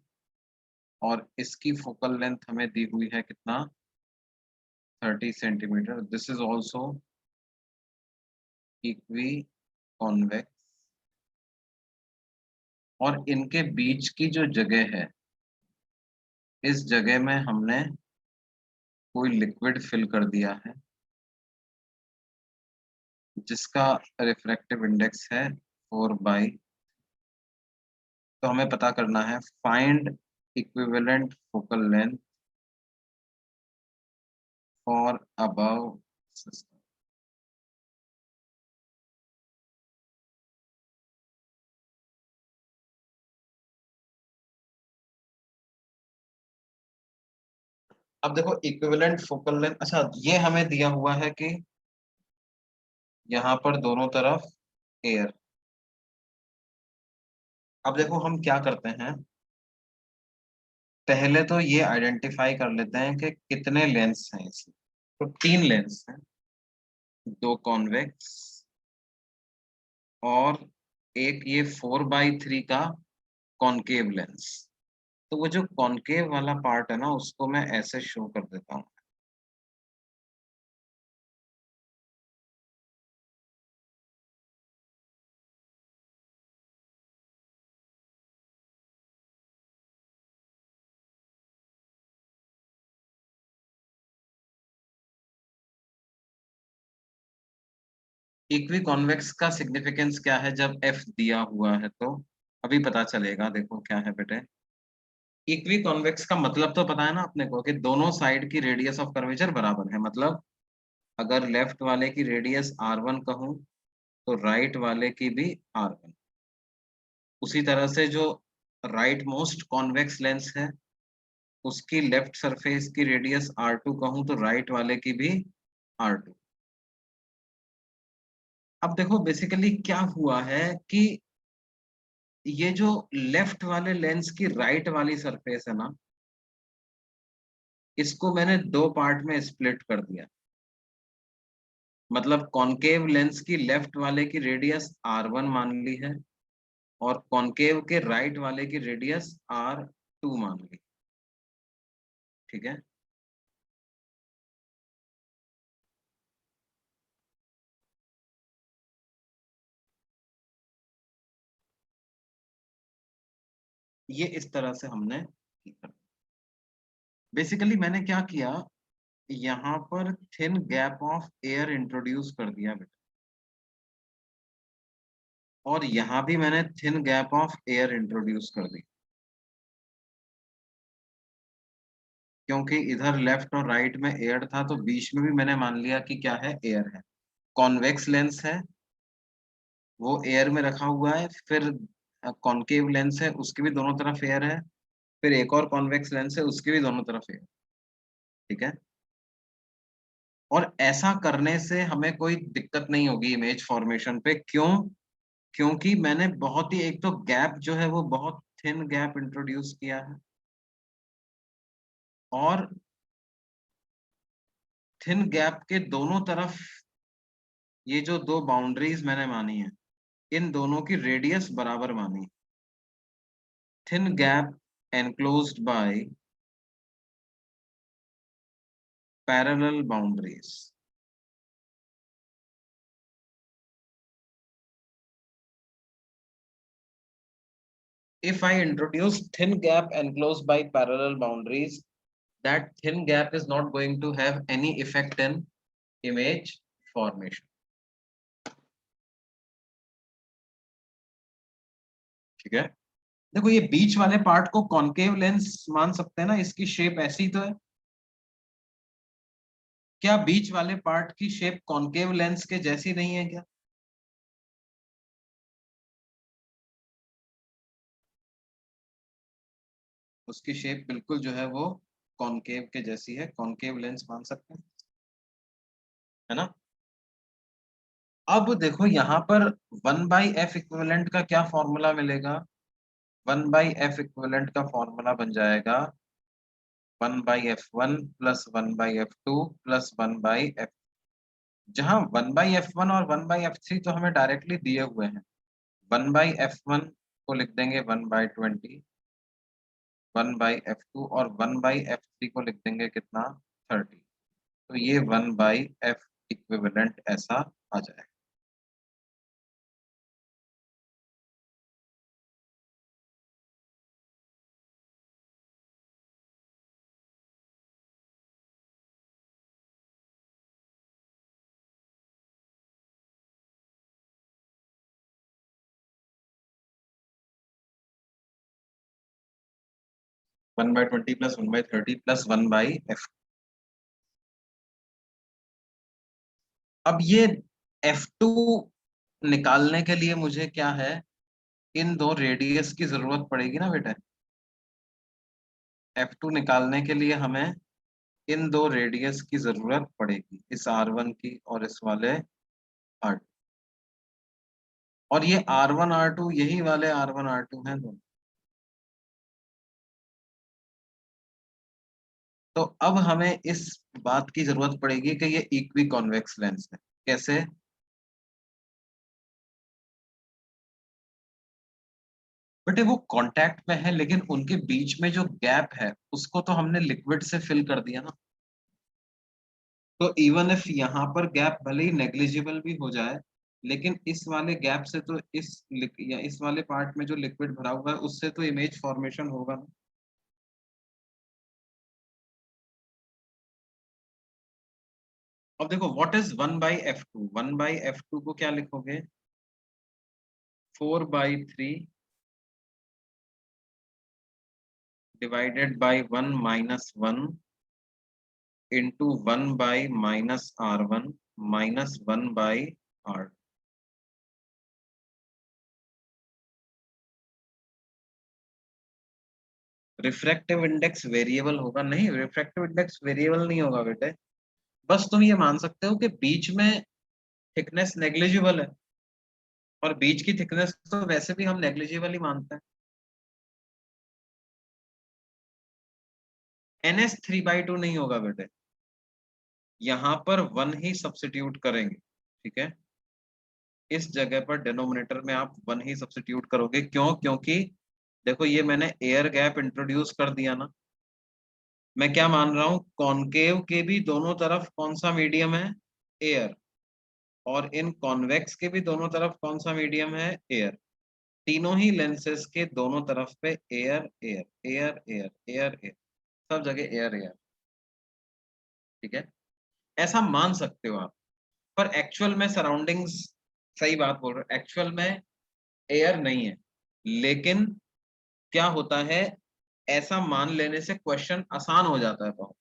और इसकी फोकल लेंथ हमें दी हुई है कितना, 30 centimetre. This is also equi convex. और इनके बीच की जो जगह है, इस जगह में हमने कोई लिक्विड फिल कर दिया है जिसका रिफ्रैक्टिव इंडेक्स है 4/। तो हमें पता करना है find equivalent focal length for above system. अब देखो इक्विवेलेंट फोकल लेंथ, अच्छा ये हमें दिया हुआ है कि यहाँ पर दोनों तरफ एयर। अब देखो हम क्या करते हैं, पहले तो ये आइडेंटिफाई कर लेते हैं कि कितने लेंस हैं इसमें। तो 3 लेंस हैं, 2 कॉन्वेक्स और एक ये 4/3 का कॉनकेव लेंस। तो वो जो कॉनकेव वाला पार्ट है ना, उसको मैं ऐसे शो कर देता हूँ। इक्वी कॉन्वेक्स का सिग्निफिकेंस क्या है जब एफ दिया हुआ है, तो अभी पता चलेगा। देखो क्या है बेटे, इक्वी कॉन्वेक्स का मतलब तो पता है ना अपने को कि दोनों साइड की रेडियस ऑफ कर्वेचर बराबर है। मतलब अगर लेफ्ट वाले की रेडियस r1 कहूँ तो राइट वाले की भी r1। उसी तरह से जो राइट मोस्ट कॉन्वेक्स लेंस है, उसकी लेफ्ट सरफेस की रेडियस r2 कहूँ तो राइट वाले की भी r2। अब देखो बेसिकली क्या हुआ है कि ये जो लेफ्ट वाले लेंस की राइट वाली सरफेस है ना, इसको मैंने दो पार्ट में स्प्लिट कर दिया। मतलब कॉनकेव लेंस की लेफ्ट वाले की रेडियस R1 मान ली है, और कॉनकेव के राइट वाले की रेडियस R2 मान ली। ठीक है, ये इस तरह से हमने किया। बेसिकली मैंने क्या किया, यहाँ पर thin gap of air introduce कर दिया बेटा, और यहाँ भी मैंने thin gap of air introduce कर दी, क्योंकि इधर लेफ्ट और राइट में एयर था, तो बीच में भी मैंने मान लिया कि क्या है, एयर है। कॉन्वेक्स लेंस है, वो एयर में रखा हुआ है। फिर कॉनकेव लेंस है, उसके भी दोनों तरफ एयर है। फिर एक और कॉन्वेक्स लेंस है, उसके भी दोनों तरफ एयर। ठीक है, और ऐसा करने से हमें कोई दिक्कत नहीं होगी इमेज फॉर्मेशन पे। क्यों? क्योंकि मैंने बहुत ही, एक तो गैप जो है वो बहुत थिन गैप इंट्रोड्यूस किया है, और थिन गैप के दोनों तरफ ये जो दो बाउंड्रीज मैंने मानी है, इन दोनों की रेडियस बराबर मानी। Thin gap enclosed bye parallel boundaries. If I introduce thin gap enclosed by parallel boundaries, that thin gap is not going to have any effect in image formation. ठीक है, देखो ये बीच वाले पार्ट को कॉनकेव लेंस मान सकते हैं ना, इसकी शेप ऐसी तो है। क्या बीच वाले पार्ट की शेप कॉनकेव लेंस के जैसी नहीं है क्या? उसकी शेप बिल्कुल जो है वो कॉनकेव के जैसी है, कॉनकेव लेंस मान सकते हैं, है ना। अब देखो यहाँ पर 1/f इक्विवेलेंट का क्या फॉर्मूला मिलेगा। 1/f इक्विवेलेंट का फॉर्मूला बन जाएगा 1/f1 plus 1/f2 plus 1/f, जहां 1/f1 और 1/f3 तो हमें डायरेक्टली दिए हुए हैं। 1/f1 को लिख देंगे 1/20, 1/f2 और 1/f3 को लिख देंगे कितना, 30। तो ये 1/f इक्विवेलेंट ऐसा आ जाएगा। One by 20 plus 1/30 plus 1/f। अब ये f2 निकालने के लिए मुझे क्या है, इन दो रेडियस की जरूरत पड़ेगी ना बेटा। f2 निकालने के लिए हमें इन दो रेडियस की जरूरत पड़ेगी, इस R1 की और इस वाले R2। और ये R1 R2 यही वाले R1 R2 हैं दोनों। तो अब हमें इस बात की जरूरत पड़ेगी कि ये इक्वी कॉन्वेक्स लेंस है। कैसे? बट वो कांटेक्ट में है, लेकिन उनके बीच में जो गैप है उसको तो हमने लिक्विड से फिल कर दिया ना। तो इवन इफ यहाँ पर गैप भले ही नेग्लिजिबल भी हो जाए, लेकिन इस वाले गैप से तो या इस वाले पार्ट में जो लिक्विड भरा हुआ है उससे तो इमेज फॉर्मेशन होगा ना। अब देखो व्हाट इज 1/f2। 1/f2 को क्या लिखोगे, 4/3 divided by 1 - 1 into 1/-R1 -1/R। Refractive index variable होगा? नहीं, रिफ्रैक्टिव इंडेक्स वेरिएबल नहीं होगा बेटे। बस तुम ये मान सकते हो कि बीच में थिकनेस नेग्लिजिबल है, और बीच की थिकनेस तो वैसे भी हम नेग्लिजिबल ही मानते हैं। NS 3/2 नहीं होगा बेटे, यहाँ पर 1 ही सब्स्टिट्यूट करेंगे, ठीक है। इस जगह पर डिनोमिनेटर में आप 1 ही सब्स्टिट्यूट करोगे, क्यों? क्योंकि देखो ये मैंने एयर गैप इंट्रोड्यूस कर दिया ना। मैं क्या मान रहा हूं, कॉनकेव के भी दोनों तरफ कौन सा मीडियम है? एयर। और इन कॉन्वेक्स के भी दोनों तरफ कौन सा मीडियम है? एयर। तीनों ही लेंसेज के दोनों तरफ पे air air air air air air, सब जगह एयर एयर, ठीक है। ऐसा मान सकते हो आप, पर एक्चुअल में सराउंडिंग्स, सही बात बोल रहे हो, एक्चुअल में एयर नहीं है। लेकिन क्या होता है, ऐसा मान लेने से क्वेश्चन आसान हो जाता है बहुत।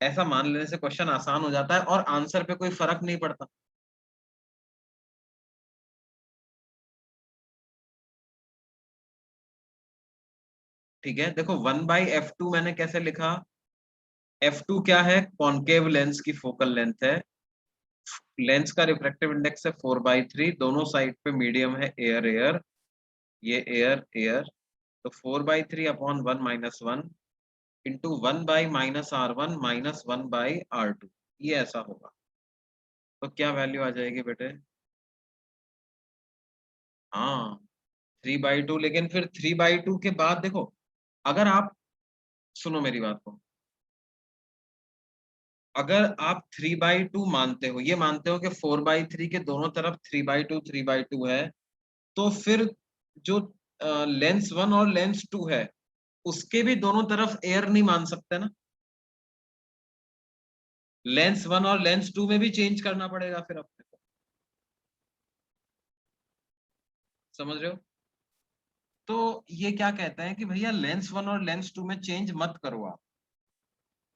ऐसा मान लेने से क्वेश्चन आसान हो जाता है और आंसर पे कोई फर्क नहीं पड़ता। ठीक है, देखो 1/f2 मैंने कैसे लिखा? f2 क्या है? कॉनकेव लेंस की फोकल लेंथ है। लेंस का रिफ्रैक्टिव इंडेक्स है 4/3, दोनों साइड पे मीडियम है एयर एयर, ये एयर एयर। तो 4/3/1 - 1 इंटू 1/-R1 - 1/R2, ये ऐसा होगा। तो क्या वैल्यू आ जाएगी बेटे? हाँ, 3/2। लेकिन फिर 3/2 के बाद देखो, अगर आप, सुनो मेरी बात को, अगर आप 3/2 मानते हो, ये मानते हो कि 4/3 के दोनों तरफ 3/2 है, तो फिर जो लेंस 1 और लेंस 2 है, उसके भी दोनों तरफ एयर नहीं मान सकते ना। लेंस 1 और लेंस 2 में भी चेंज करना पड़ेगा फिर अपने को, समझ रहे हो? तो ये क्या कहते हैं कि भैया लेंस 1 और लेंस 2 में चेंज मत करो आप,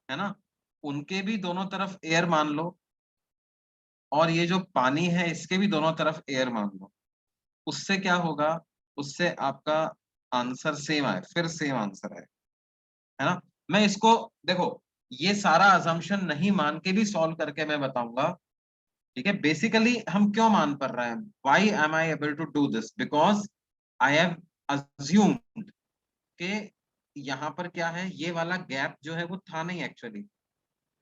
है ना। उनके भी दोनों तरफ एयर मान लो, और ये जो पानी है इसके भी दोनों तरफ एयर मान लो। उससे क्या होगा? उससे आपका आंसर सेम आए, फिर सेम आंसर है ना। मैं इसको, देखो, ये सारा अजम्पशन नहीं मान के भी सॉल्व करके मैं बताऊंगा, ठीक है। बेसिकली हम क्यों मान पर रहे हैं? Why am I able to do this? Because I have assumed कि यहाँ पर क्या है, ये वाला गैप जो है वो था नहीं एक्चुअली।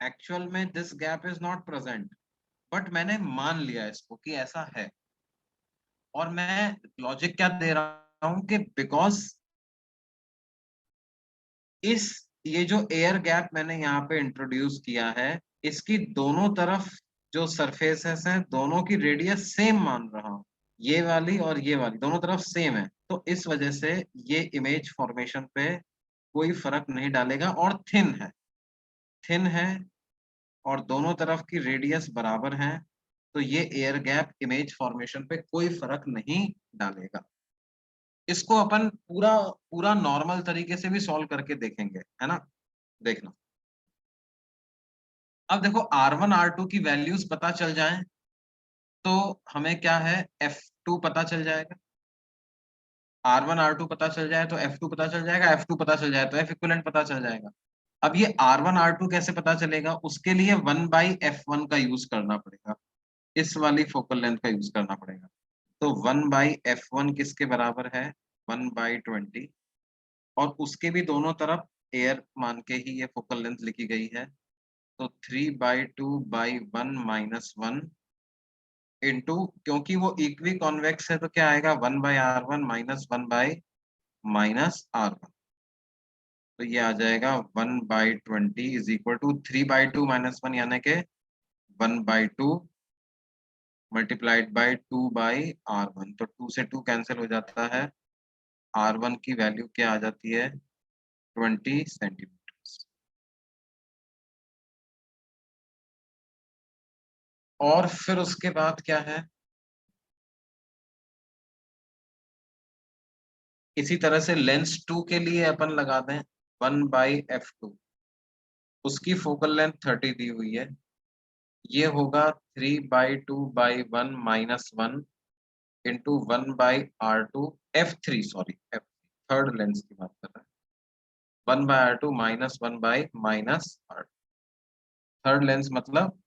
एक्चुअल में this gap is not present, but मैंने मान लिया इसको कि ऐसा है। और मैं लॉजिक क्या दे रहा हूं कि बिकॉज इस, ये जो एयर गैप मैंने यहाँ पे इंट्रोड्यूस किया है, इसकी दोनों तरफ जो सरफेसेस हैं, दोनों की रेडियस सेम मान रहा हूँ। ये वाली और ये वाली दोनों तरफ सेम है, तो इस वजह से ये इमेज फॉर्मेशन पे कोई फर्क नहीं डालेगा। और थिन है, थिन है, और दोनों तरफ की रेडियस बराबर है, तो ये एयर गैप इमेज फॉर्मेशन पे कोई फर्क नहीं डालेगा। इसको अपन पूरा पूरा नॉर्मल तरीके से भी सॉल्व करके देखेंगे, है ना। देखना, अब देखो R1 R2 की वैल्यूज पता चल जाए तो हमें क्या है, F2 पता चल जाएगा। R1 R2 पता चल जाए तो F2 पता चल जाएगा, F2 पता चल जाए तो F इक्विवेलेंट पता चल जाएगा। अब ये R1 R2 कैसे पता चलेगा? उसके लिए 1/f1 का यूज करना पड़ेगा, इस वाली फोकल लेंथ का यूज करना पड़ेगा। तो 1/f1 किसके बराबर है? 1/20। और उसके भी दोनों तरफ एयर मान के ही ये फोकल लेंथ लिखी गई है। तो 3/2/1 - 1 क्योंकि वो इक्वी कॉन्वेक्स है तो क्या आएगा? 1/R1 - 1/-R1। तो ये आ जाएगा 1/20 इज इक्वल टू 3/2 - 1 यानी के 1/2 × 2/R1। तो 2 से 2 कैंसिल हो जाता है। R1 की वैल्यू क्या आ जाती है? 20 सेंटीमीटर। और फिर उसके बाद क्या है, इसी तरह से लेंस 2 के लिए अपन लगा दें 1/f2। उसकी फोकल लेंथ 30 दी हुई है, ये होगा 3/2/1 - 1 × 1/R2 F3, sorry F, third lens की बात कर रहा है। 1/R2 - 1/-R, थर्ड लेंस मतलब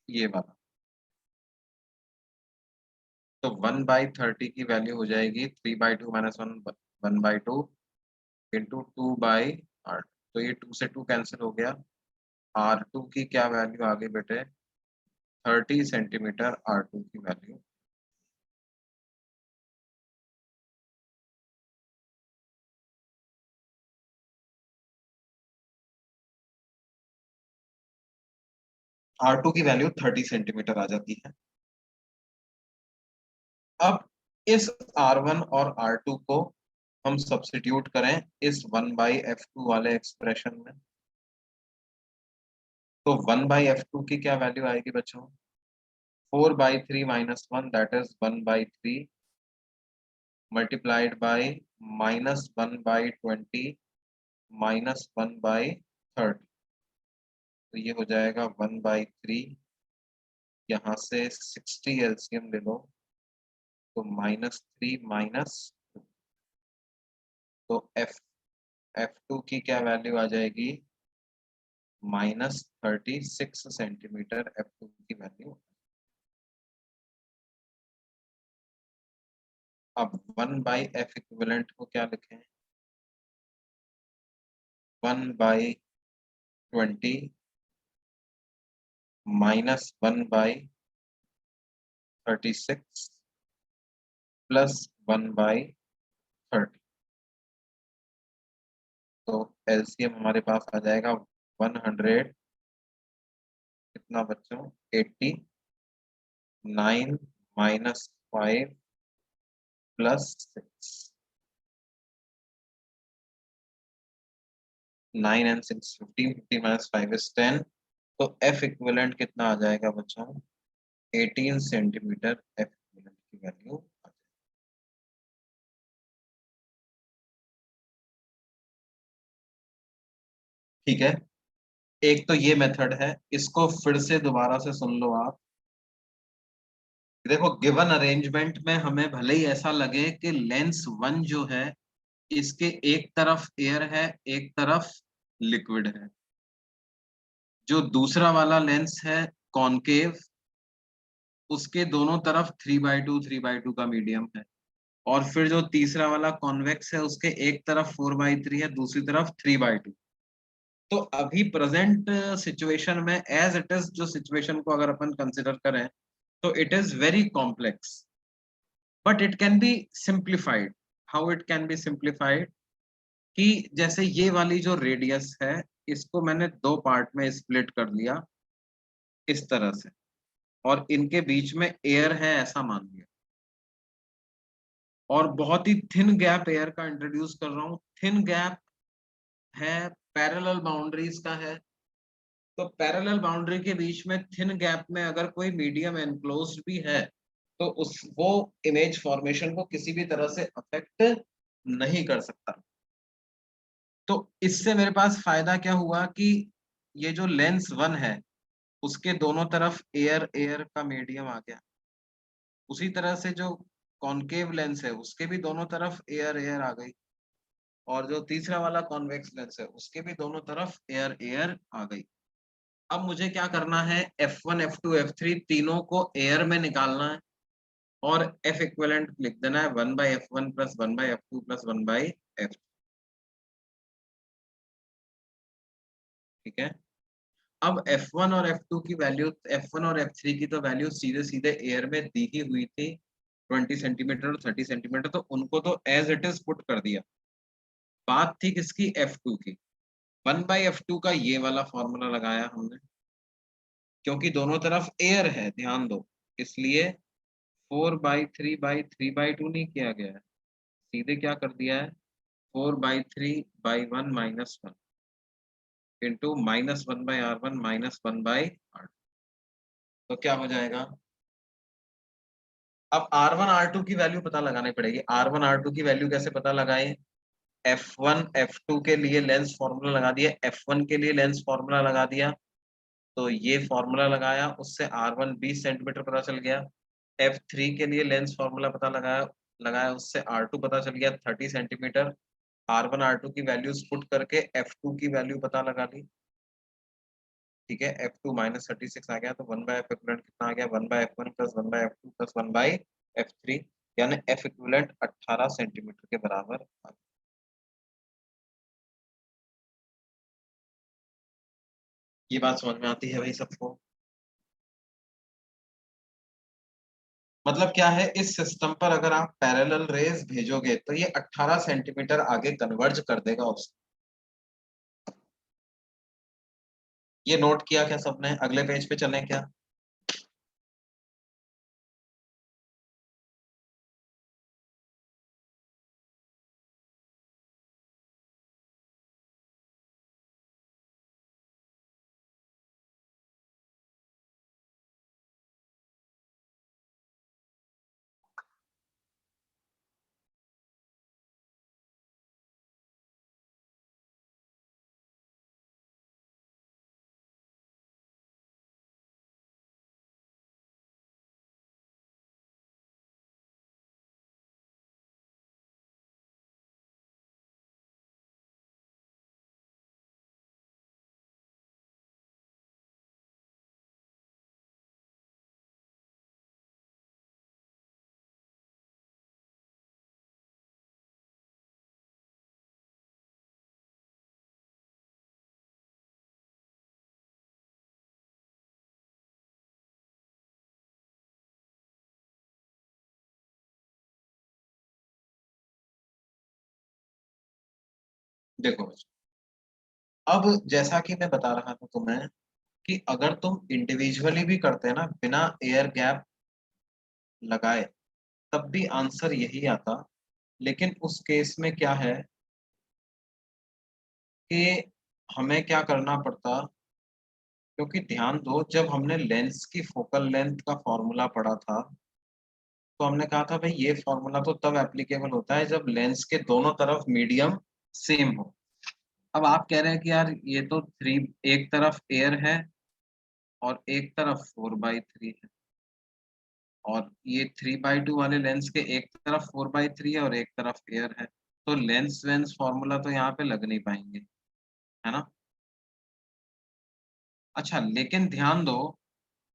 ये वाला। तो 1/30 की वैल्यू हो जाएगी 3/2 माइनस 1/2 इंटू 2/r। तो ये 2 से 2 कैंसिल हो गया। R2 की क्या वैल्यू आ गई बेटे? 30 सेंटीमीटर R2 की वैल्यू। R2 की वैल्यू 30 सेंटीमीटर आ जाती है। अब इस R1 और R2 को हम सब्स्टिट्यूट करें इस 1/f2 वाले एक्सप्रेशन में, तो 1/f2 की क्या वैल्यू आएगी बच्चों? 4/3 minus 1 that is 1/3 multiplied by -1/20 -1/30। तो ये हो जाएगा 1/3, यहाँ से 60 एलसीएम ले लो, तो -3 माइनस, तो f2 की क्या वैल्यू आ जाएगी? -36 सेंटीमीटर f2 की वैल्यू। अब 1/f इक्विवेलेंट को क्या लिखें? 1/20 -1/36 प्लस 1/30। तो एलसीएम हमारे पास आ जाएगा 100, कितना बच्चों? 89 -5 +6। 9 and 6 15, 15 minus 5 is 10। तो F इक्विवेलेंट कितना आ जाएगा बच्चों? 18 सेंटीमीटर F इक्विवेलेंट की वैल्यू। ठीक है, एक तो ये मेथड है, इसको फिर से दोबारा से सुन लो आप। देखो गिवन अरेंजमेंट में हमें भले ही ऐसा लगे कि लेंस 1 जो है इसके एक तरफ एयर है एक तरफ लिक्विड है, जो दूसरा वाला लेंस है कॉनकेव, उसके दोनों तरफ 3/2 3/2 का मीडियम है, और फिर जो तीसरा वाला कॉन्वेक्स है उसके एक तरफ 4/3 है दूसरी तरफ 3/2। तो अभी प्रेजेंट सिचुएशन में एज इट इज जो सिचुएशन को अगर अपन कंसिडर करें तो it is very complex, but it can be simplified. How it can be simplified? कि जैसे ये वाली जो रेडियस है इसको मैंने दो पार्ट में स्प्लिट कर लिया इस तरह से, और इनके बीच में एयर है ऐसा मान लिया, और बहुत ही थिन गैप एयर का इंट्रोड्यूस कर रहा हूं। थिन गैप है, पैरेलल बाउंड्रीज का है, तो पैरेलल बाउंड्री के बीच में थिन गैप में अगर कोई मीडियम एनक्लोज्ड भी है तो उस वो इमेज फॉर्मेशन को किसी भी तरह से अफेक्ट नहीं कर सकता। तो इससे मेरे पास फायदा क्या हुआ कि ये जो लेंस 1 है उसके दोनों तरफ एयर एयर का मीडियम आ गया, उसी तरह से जो कॉनकेव लेंस है उसके भी दोनों तरफ एयर एयर आ गई, और जो तीसरा वाला कॉन्वेक्स लेंस है उसके भी दोनों तरफ एयर एयर आ गई। अब मुझे क्या करना है? F1 F2 F3 तीनों को एयर में निकालना है, और F इक्विवेलेंट लिख देना है 1/f1 plus 1/f2 plus 1/f। ठीक है, अब F1 और F2 की वैल्यू, F1 और F3 की तो वैल्यू सीधे सीधे एयर में दी ही हुई थी 20 सेंटीमीटर और 30 सेंटीमीटर, तो उनको तो एज इट इज पुट कर दिया। बात थी किसकी? F2 की। 1/f2 का ये वाला फॉर्मूला लगाया हमने, क्योंकि दोनों तरफ एयर है ध्यान दो, इसलिए 4/3/3/2 नहीं किया गया है, सीधे क्या कर दिया है? 4/3/1 -1 इंटू -1/r1 -1/r। तो क्या हो जाएगा? अब R1 R2 की वैल्यू पता लगानी पड़ेगी। R1 R2 की वैल्यू कैसे पता लगाए? F1 F2 के लिए लेंस फॉर्मूला लगा दिया, F1 के लिए लेंस फॉर्मूला लगा दिया, तो ये फॉर्मूला लगाया उससे R1 20 सेंटीमीटर पता चल गया। F3 के लिए लेंस फॉर्मूला पता लगाया लगाया उससे R2 पता चल गया 30 सेंटीमीटर। R1 R2 की वैल्यूज पुट करके F2 की वैल्यू पता लगा ली। ठीक है, F2 -36 आ गया, तो 1/f इक्विवेलेंट कितना आ गया? 1/f1 plus 1/f2 plus 1/f। F3 यानी F इक्विवेलेंट 18 सेंटीमीटर के बराबर आ गया। ये बात समझ में आती है भाई सबको? मतलब क्या है, इस सिस्टम पर अगर आप पैरेलल रेज भेजोगे तो ये 18 सेंटीमीटर आगे कन्वर्ज कर देगा उसको। ये नोट किया क्या सबने? अगले पेज पे चलें क्या? देखो अब जैसा कि मैं बता रहा था तुम्हें कि अगर तुम इंडिविजुअली भी करते ना बिना एयर गैप लगाए तब भी आंसर यही आता। लेकिन उस केस में क्या है कि हमें क्या करना पड़ता, क्योंकि ध्यान दो जब हमने लेंस की फोकल लेंथ का फॉर्मूला पढ़ा था तो हमने कहा था भाई ये फॉर्मूला तो तब एप्लीकेबल होता है जब लेंस के दोनों तरफ मीडियम सेम हो। अब आप कह रहे हैं कि यार ये तो थ्री, एक तरफ एयर है और एक तरफ 4/3 है, और ये 3/2 वाले लेंस के एक तरफ 4/3 है और एक तरफ एयर है, तो लेंस वेंस फॉर्मूला तो यहाँ पे लग नहीं पाएंगे, है ना? अच्छा लेकिन ध्यान दो,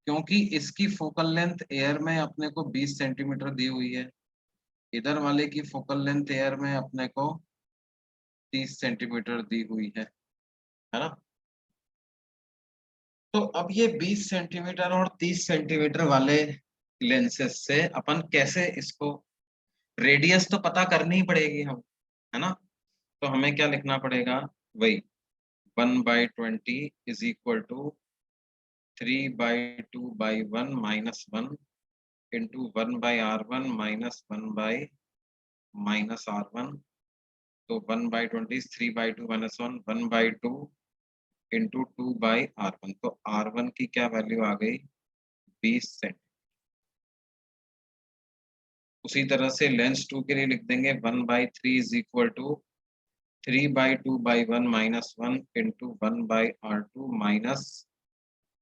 क्योंकि इसकी फोकल लेंथ एयर में अपने को 20 सेंटीमीटर दी हुई है, इधर वाले की फोकल लेंथ एयर में अपने को 30 सेंटीमीटर दी हुई है ना? तो अब ये 20 सेंटीमीटर और 30 सेंटीमीटर वाले लेंसेस से अपन कैसे इसको, रेडियस तो पता करनी ही पड़ेगी हम, है ना? तो हमें क्या लिखना पड़ेगा, वही 1/20 is equal to 3/2/1 minus 1 into 1/r1 minus 1/-r1। तो 1/20 इज 3/2 माइनस 1, 1/2 इंटू 2/r1। तो r1 की क्या वैल्यू आ गई, 20 सेंट। उसी तरह से लेंस 2 के लिए लिख देंगे 1/3 is equal to 3/2/1 minus 1 into 1/r2 minus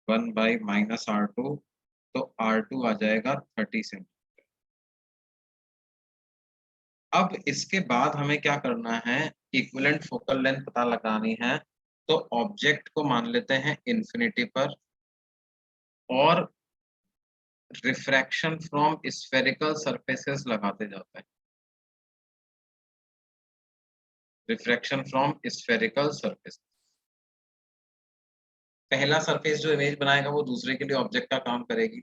1/-r2। तो R2 आ जाएगा 30 सेंटीमीटर। अब इसके बाद हमें क्या करना है, इक्विवेलेंट फोकल लेंथ पता लगानी है। तो ऑब्जेक्ट को मान लेते हैं इन्फिनिटी पर और रिफ्रैक्शन फ्रॉम स्फेरिकल सरफेसेस लगाते जाते हैं। रिफ्रैक्शन फ्रॉम स्फेरिकल सरफेस, पहला सरफेस जो इमेज बनाएगा वो दूसरे के लिए ऑब्जेक्ट का काम करेगी।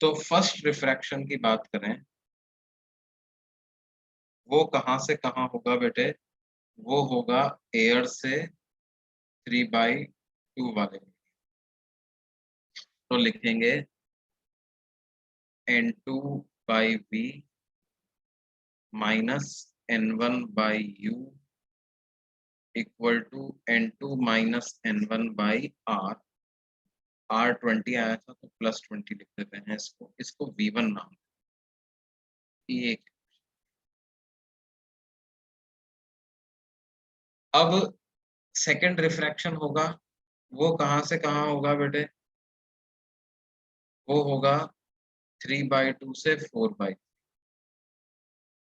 तो फर्स्ट रिफ्रैक्शन की बात करें, वो कहां से कहां होगा बेटे, वो होगा एयर से 3/2 वाले। तो लिखेंगे N2/V minus N1/U equal to N2 minus N1/R। R20 आया था तो +20 लिख देते हैं इसको, इसको V1 नाम। ये अब सेकंड रिफ्रैक्शन होगा, वो कहां से कहां होगा बेटे, वो होगा 3/2 से 4/,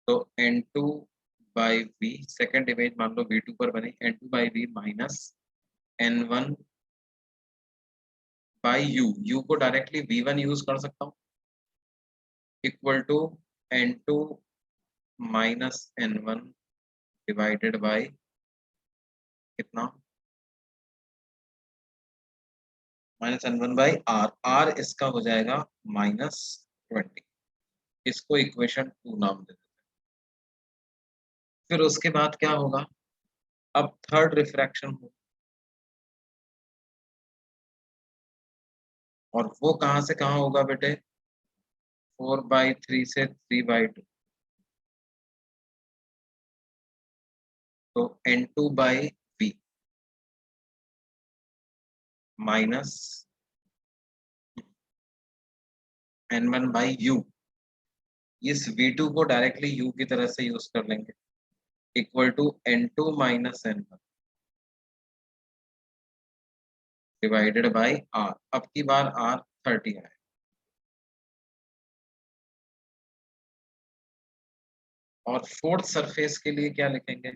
तो N2/V सेकंड इमेज मान लो V2 पर बनी, N2/V माइनस N1/U, U को डायरेक्टली V1 यूज कर सकता हूँ, equal to n2 minus n1 divided by कितना, minus n1 by R, R इसका हो जाएगा -20। इसको इक्वेशन 2 नाम दे देते हैं। फिर उसके बाद क्या होगा, अब थर्ड रिफ्रैक्शन हो, और वो कहां से कहां होगा बेटे, 4/3 से 3/2, तो n2/v माइनस n1/u, इस v2 को डायरेक्टली u की तरह से यूज कर लेंगे, equal to n2 minus n1 divided by r। अब की बार r 30 है, और फोर्थ सरफेस के लिए क्या लिखेंगे,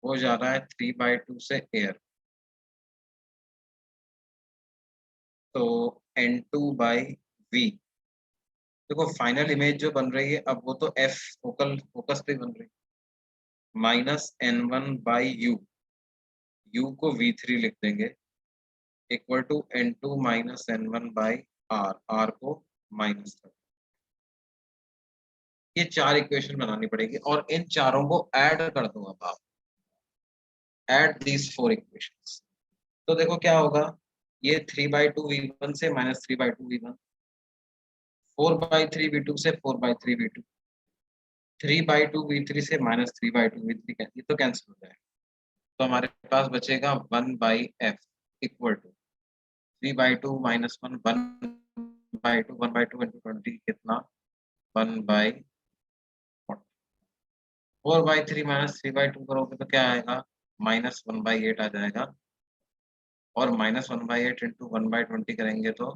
वो जा रहा है 3/2 से एयर, तो n2/v। देखो फाइनल इमेज जो बन रही है अब वो तो f फोकल फोकस पे बन रही है, माइनस n1/u, u को v3 लिख देंगे, equal to n2 minus n1/r, r को -30। ये चार इक्वेशन बनानी पड़ेगी, और इन चारों को ऐड कर दो। अब आप ऐड दीज फोर इक्वेशंस, तो देखो क्या होगा, ये 3/2v1 से -3/2v1, 4/3v2 से 4/3v2, 3/2v3 से -3/2v3, ये तो कैंसिल हो जाएगा, तो हमारे पास बचेगा 1/f इक्वल टू 3/2 -1, 1/2, 1/2 into 20 कितना, 1/40। 4/3 -3/2 करोगे तो क्या आएगा, -1/8 आ जाएगा, और -1/8 इंटू 1/20 करेंगे तो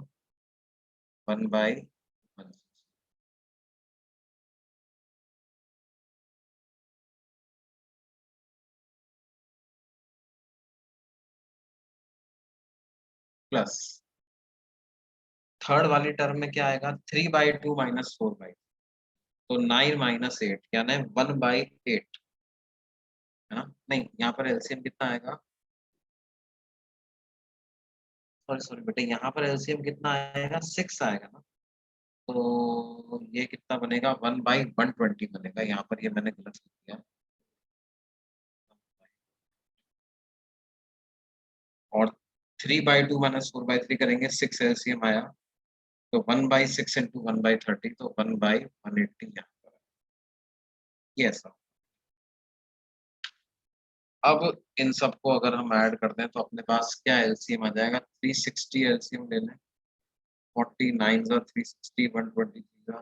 1/1 प्लस थर्ड वाली टर्म में क्या आएगा, 3/2 -4/2, तो 9 -8 यानी 1/8 है ना, नहीं यहाँ पर एलसीएम कितना आएगा, सॉरी सॉरी बेटे, यहाँ पर एलसीएम कितना आएगा, 6 आएगा ना, तो ये कितना बनेगा, 1/120 बनेगा, यहाँ पर ये मैंने गलत लिख दिया, और 3/2 -4/3 करेंगे, 6 एलसीएम आया, तो 1/6 इंटू 1/30, तो 1/180 यहाँ पर, ये ऐसा। अब इन सबको अगर हम ऐड कर दें तो अपने पास क्या एलसीएम आ जाएगा, 360 एलसीएम ले लें, 49 जा 360, 120 जा,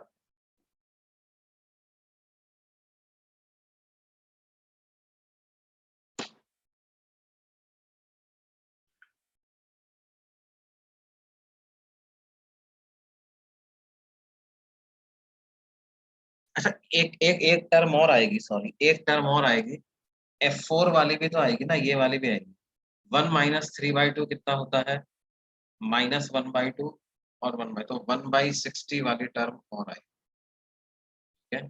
अच्छा एक एक एक टर्म और आएगी, सॉरी एक टर्म और आएगी, F4 वाली भी तो आएगी ना, ये वाली भी आएगी, 1 -3/2 कितना होता है, -1/2, और 1/, तो 1/60 वाली टर्म और आएगी, ठीक है,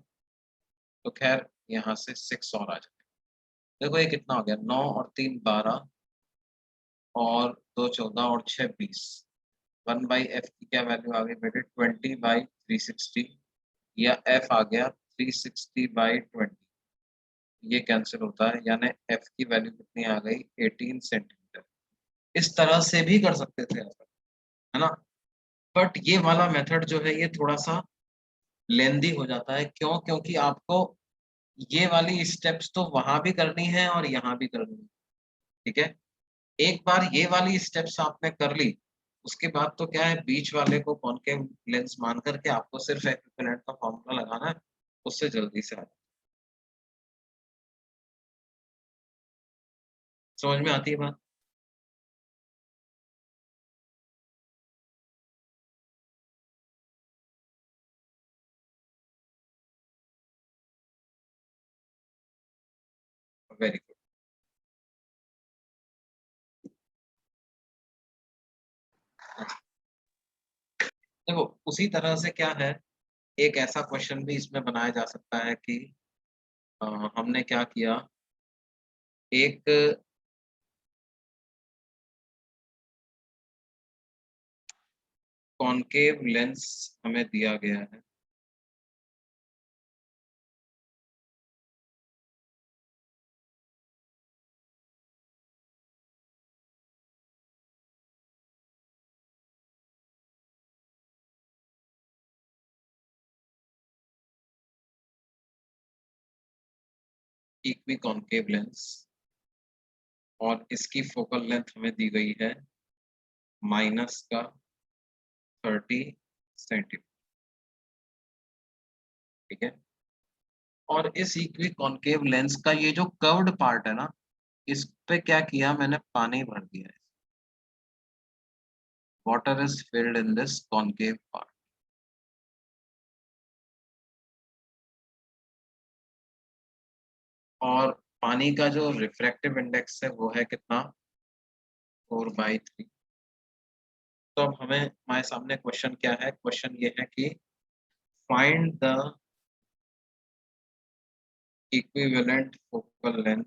तो खैर यहाँ से 6 और आ जाए, देखो ये कितना हो गया, 9 और 3 12, और 2 14 और 6 20, 1/f की क्या वैल्यू आ गई बेटे, 20/360, या f आ गया 360/20, ये कैंसिल होता है, यानी f की वैल्यू कितनी आ गई, 18 सेंटीमीटर। इस तरह से भी कर सकते थे आप, है ना, बट ये वाला मेथड जो है ये थोड़ा सा लेंदी हो जाता है, क्यों, क्योंकि आपको ये वाली स्टेप्स तो वहां भी करनी है और यहाँ भी करनी है, ठीक है, एक बार ये वाली स्टेप्स आपने कर ली, उसके बाद तो क्या है, बीच वाले को कॉनकेव लेंस मान करके आपको सिर्फ एक्विवैलेंट का फॉर्मूला लगाना है, उससे जल्दी से आ जाए। समझ में आती है बात। Very good. देखो उसी तरह से क्या है, एक ऐसा क्वेश्चन भी इसमें बनाया जा सकता है कि अ, हमने क्या किया, एक कॉनकेव लेंस हमें दिया गया है, इक्वी कॉनकेव लेंस, और इसकी फोकल लेंथ हमें दी गई है -30 सेंटीमीटर, ठीक है। और इस इक्वी कॉनकेव लेंस का ये जो कर्व्ड पार्ट है ना, इस पे क्या किया मैंने, पानी भर दिया है। Water is filled in this concave part, और पानी का जो रिफ्रैक्टिव इंडेक्स है वो है कितना, 4/3। तो अब हमें, हमारे सामने क्वेश्चन क्या है, क्वेश्चन ये है कि find the equivalent focal length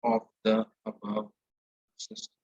of the above system.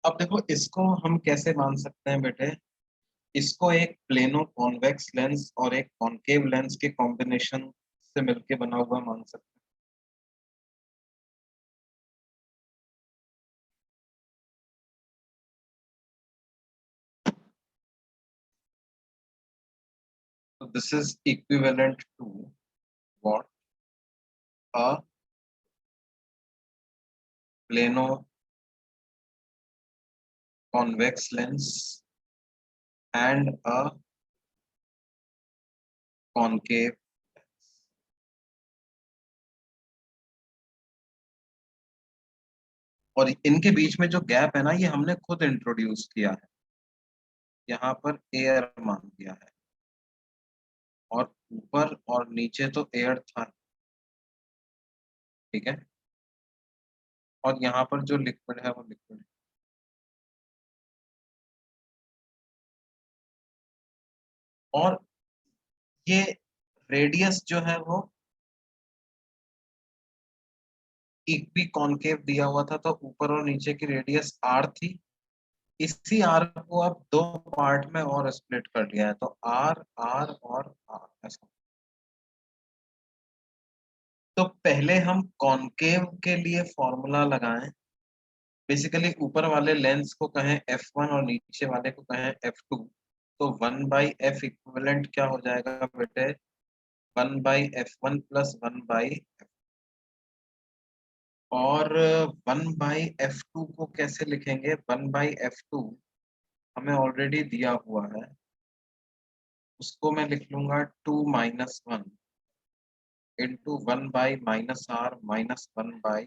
अब देखो इसको हम कैसे मान सकते हैं बेटे, इसको एक प्लेनो कॉन्वेक्स लेंस और एक कॉनकेव लेंस के कॉम्बिनेशन से मिलके बना हुआ मान सकते हैं। तो this is equivalent to what, a plano convex lens and a concave. और इनके बीच में जो गैप है ना, ये हमने खुद इंट्रोड्यूस किया है, यहाँ पर एयर मान दिया है, और ऊपर और नीचे तो एयर था, ठीक है। और यहाँ पर जो लिक्विड है वो लिक्विड है। और ये रेडियस जो है वो इक्वी कॉनकेव दिया हुआ था, तो ऊपर और नीचे की रेडियस आर थी। इसी आर को अब दो पार्ट में और स्प्लिट कर दिया है, तो आर आर और आर ऐसा। तो पहले हम कॉनकेव के लिए फॉर्मूला लगाएं, बेसिकली ऊपर वाले लेंस को कहें F1 और नीचे वाले को कहें F2, तो 1/f इक्विवेलेंट क्या हो जाएगा बेटे, 1/f1 प्लस 1/, और 1/f2 को कैसे लिखेंगे, 1/f2 हमें ऑलरेडी दिया हुआ है, उसको मैं लिख लूंगा 2 - 1 इंटू 1/-r माइनस 1/,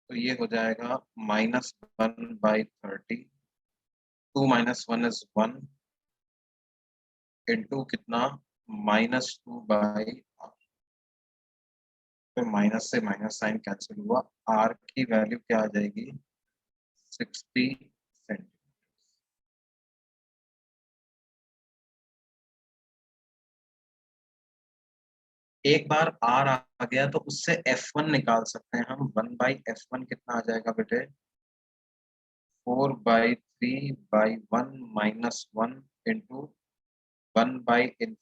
तो ये हो जाएगा -1/30, 2 - 1 इज 1 इंटू कितना, -2/r, तो माइनस से माइनस साइन कैंसिल हुआ, r की वैल्यू क्या आ जाएगी, 60 सेंटीमीटर। एक बार r आ गया तो उससे f1 निकाल सकते हैं हम, 1/f1 कितना आ जाएगा बेटे, 4/3/1 -1 into 1/∞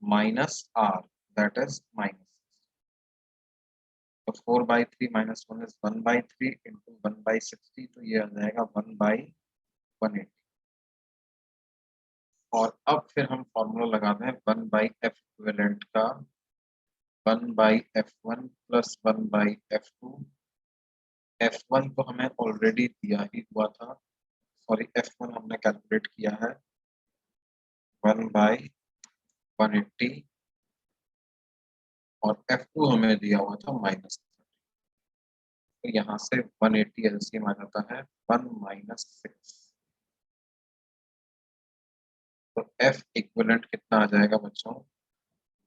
-1/-r, that is minus, तो 4/3 - 1 इज 1/3 इंटू 1/60, तो ये आ जाएगा 1/180। और अब फिर हम फॉर्मूला लगाते हैं 1/f इक्विवेलेंट का, 1/f1 प्लस 1/f2, f1 तो हमें ऑलरेडी दिया ही हुआ था, सॉरी f1 हमने कैलकुलेट किया है 1/180, और f2 हमें दिया हुआ था -30, तो यहाँ से 180 एलसीएम आ जाता है 1 - 6, तो f इक्विवेलेंट कितना आ जाएगा बच्चों,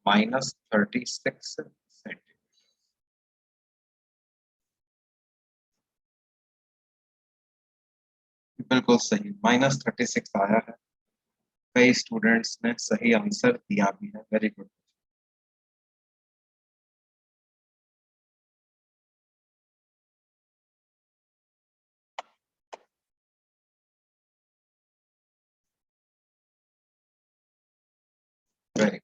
-36 सेंटीमीटर। बिल्कुल सही, -36 आया है, कई स्टूडेंट्स ने सही आंसर दिया भी है, वेरी गुड। वेरी,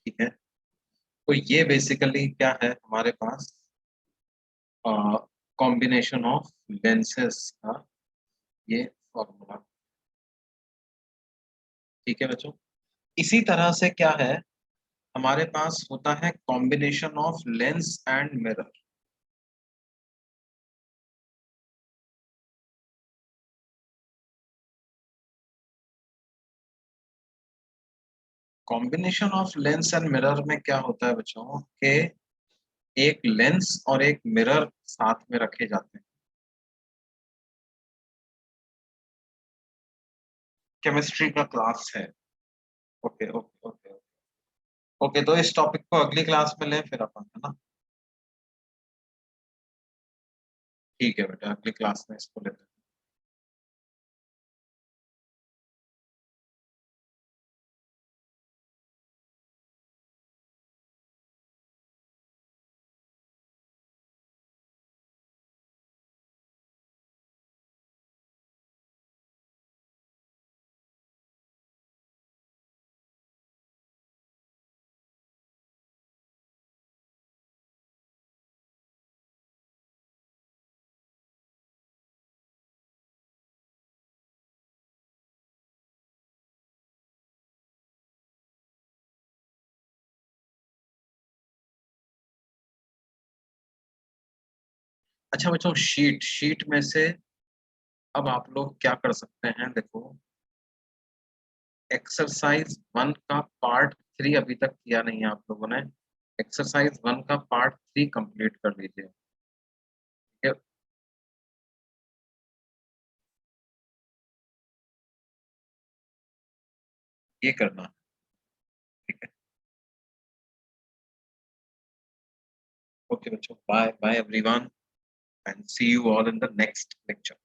ठीक है, तो ये बेसिकली क्या है हमारे पास, कॉम्बिनेशन ऑफ लेंसेस का ये फॉर्मूला, ठीक है बच्चों। इसी तरह से क्या है, हमारे पास होता है combination of lens and mirror. Combination of lens and mirror में क्या होता है बच्चों के, एक लेंस और एक मिरर साथ में रखे जाते हैं, केमिस्ट्री का क्लास है, ओके ओके ओके ओके, तो इस टॉपिक को अगली क्लास में लें फिर अपन, है ना, ठीक है बेटा, अगली क्लास में इसको लेते हैं। अच्छा बच्चों, शीट शीट में से अब आप लोग क्या कर सकते हैं, देखो, एक्सरसाइज 1 का पार्ट 3 अभी तक किया नहीं है आप लोगों ने, एक्सरसाइज 1 का पार्ट 3 कंप्लीट कर लीजिए, ठीक है। ये करना है, ठीक है, ओके बच्चों, bye bye everyone, and see you all in the next lecture.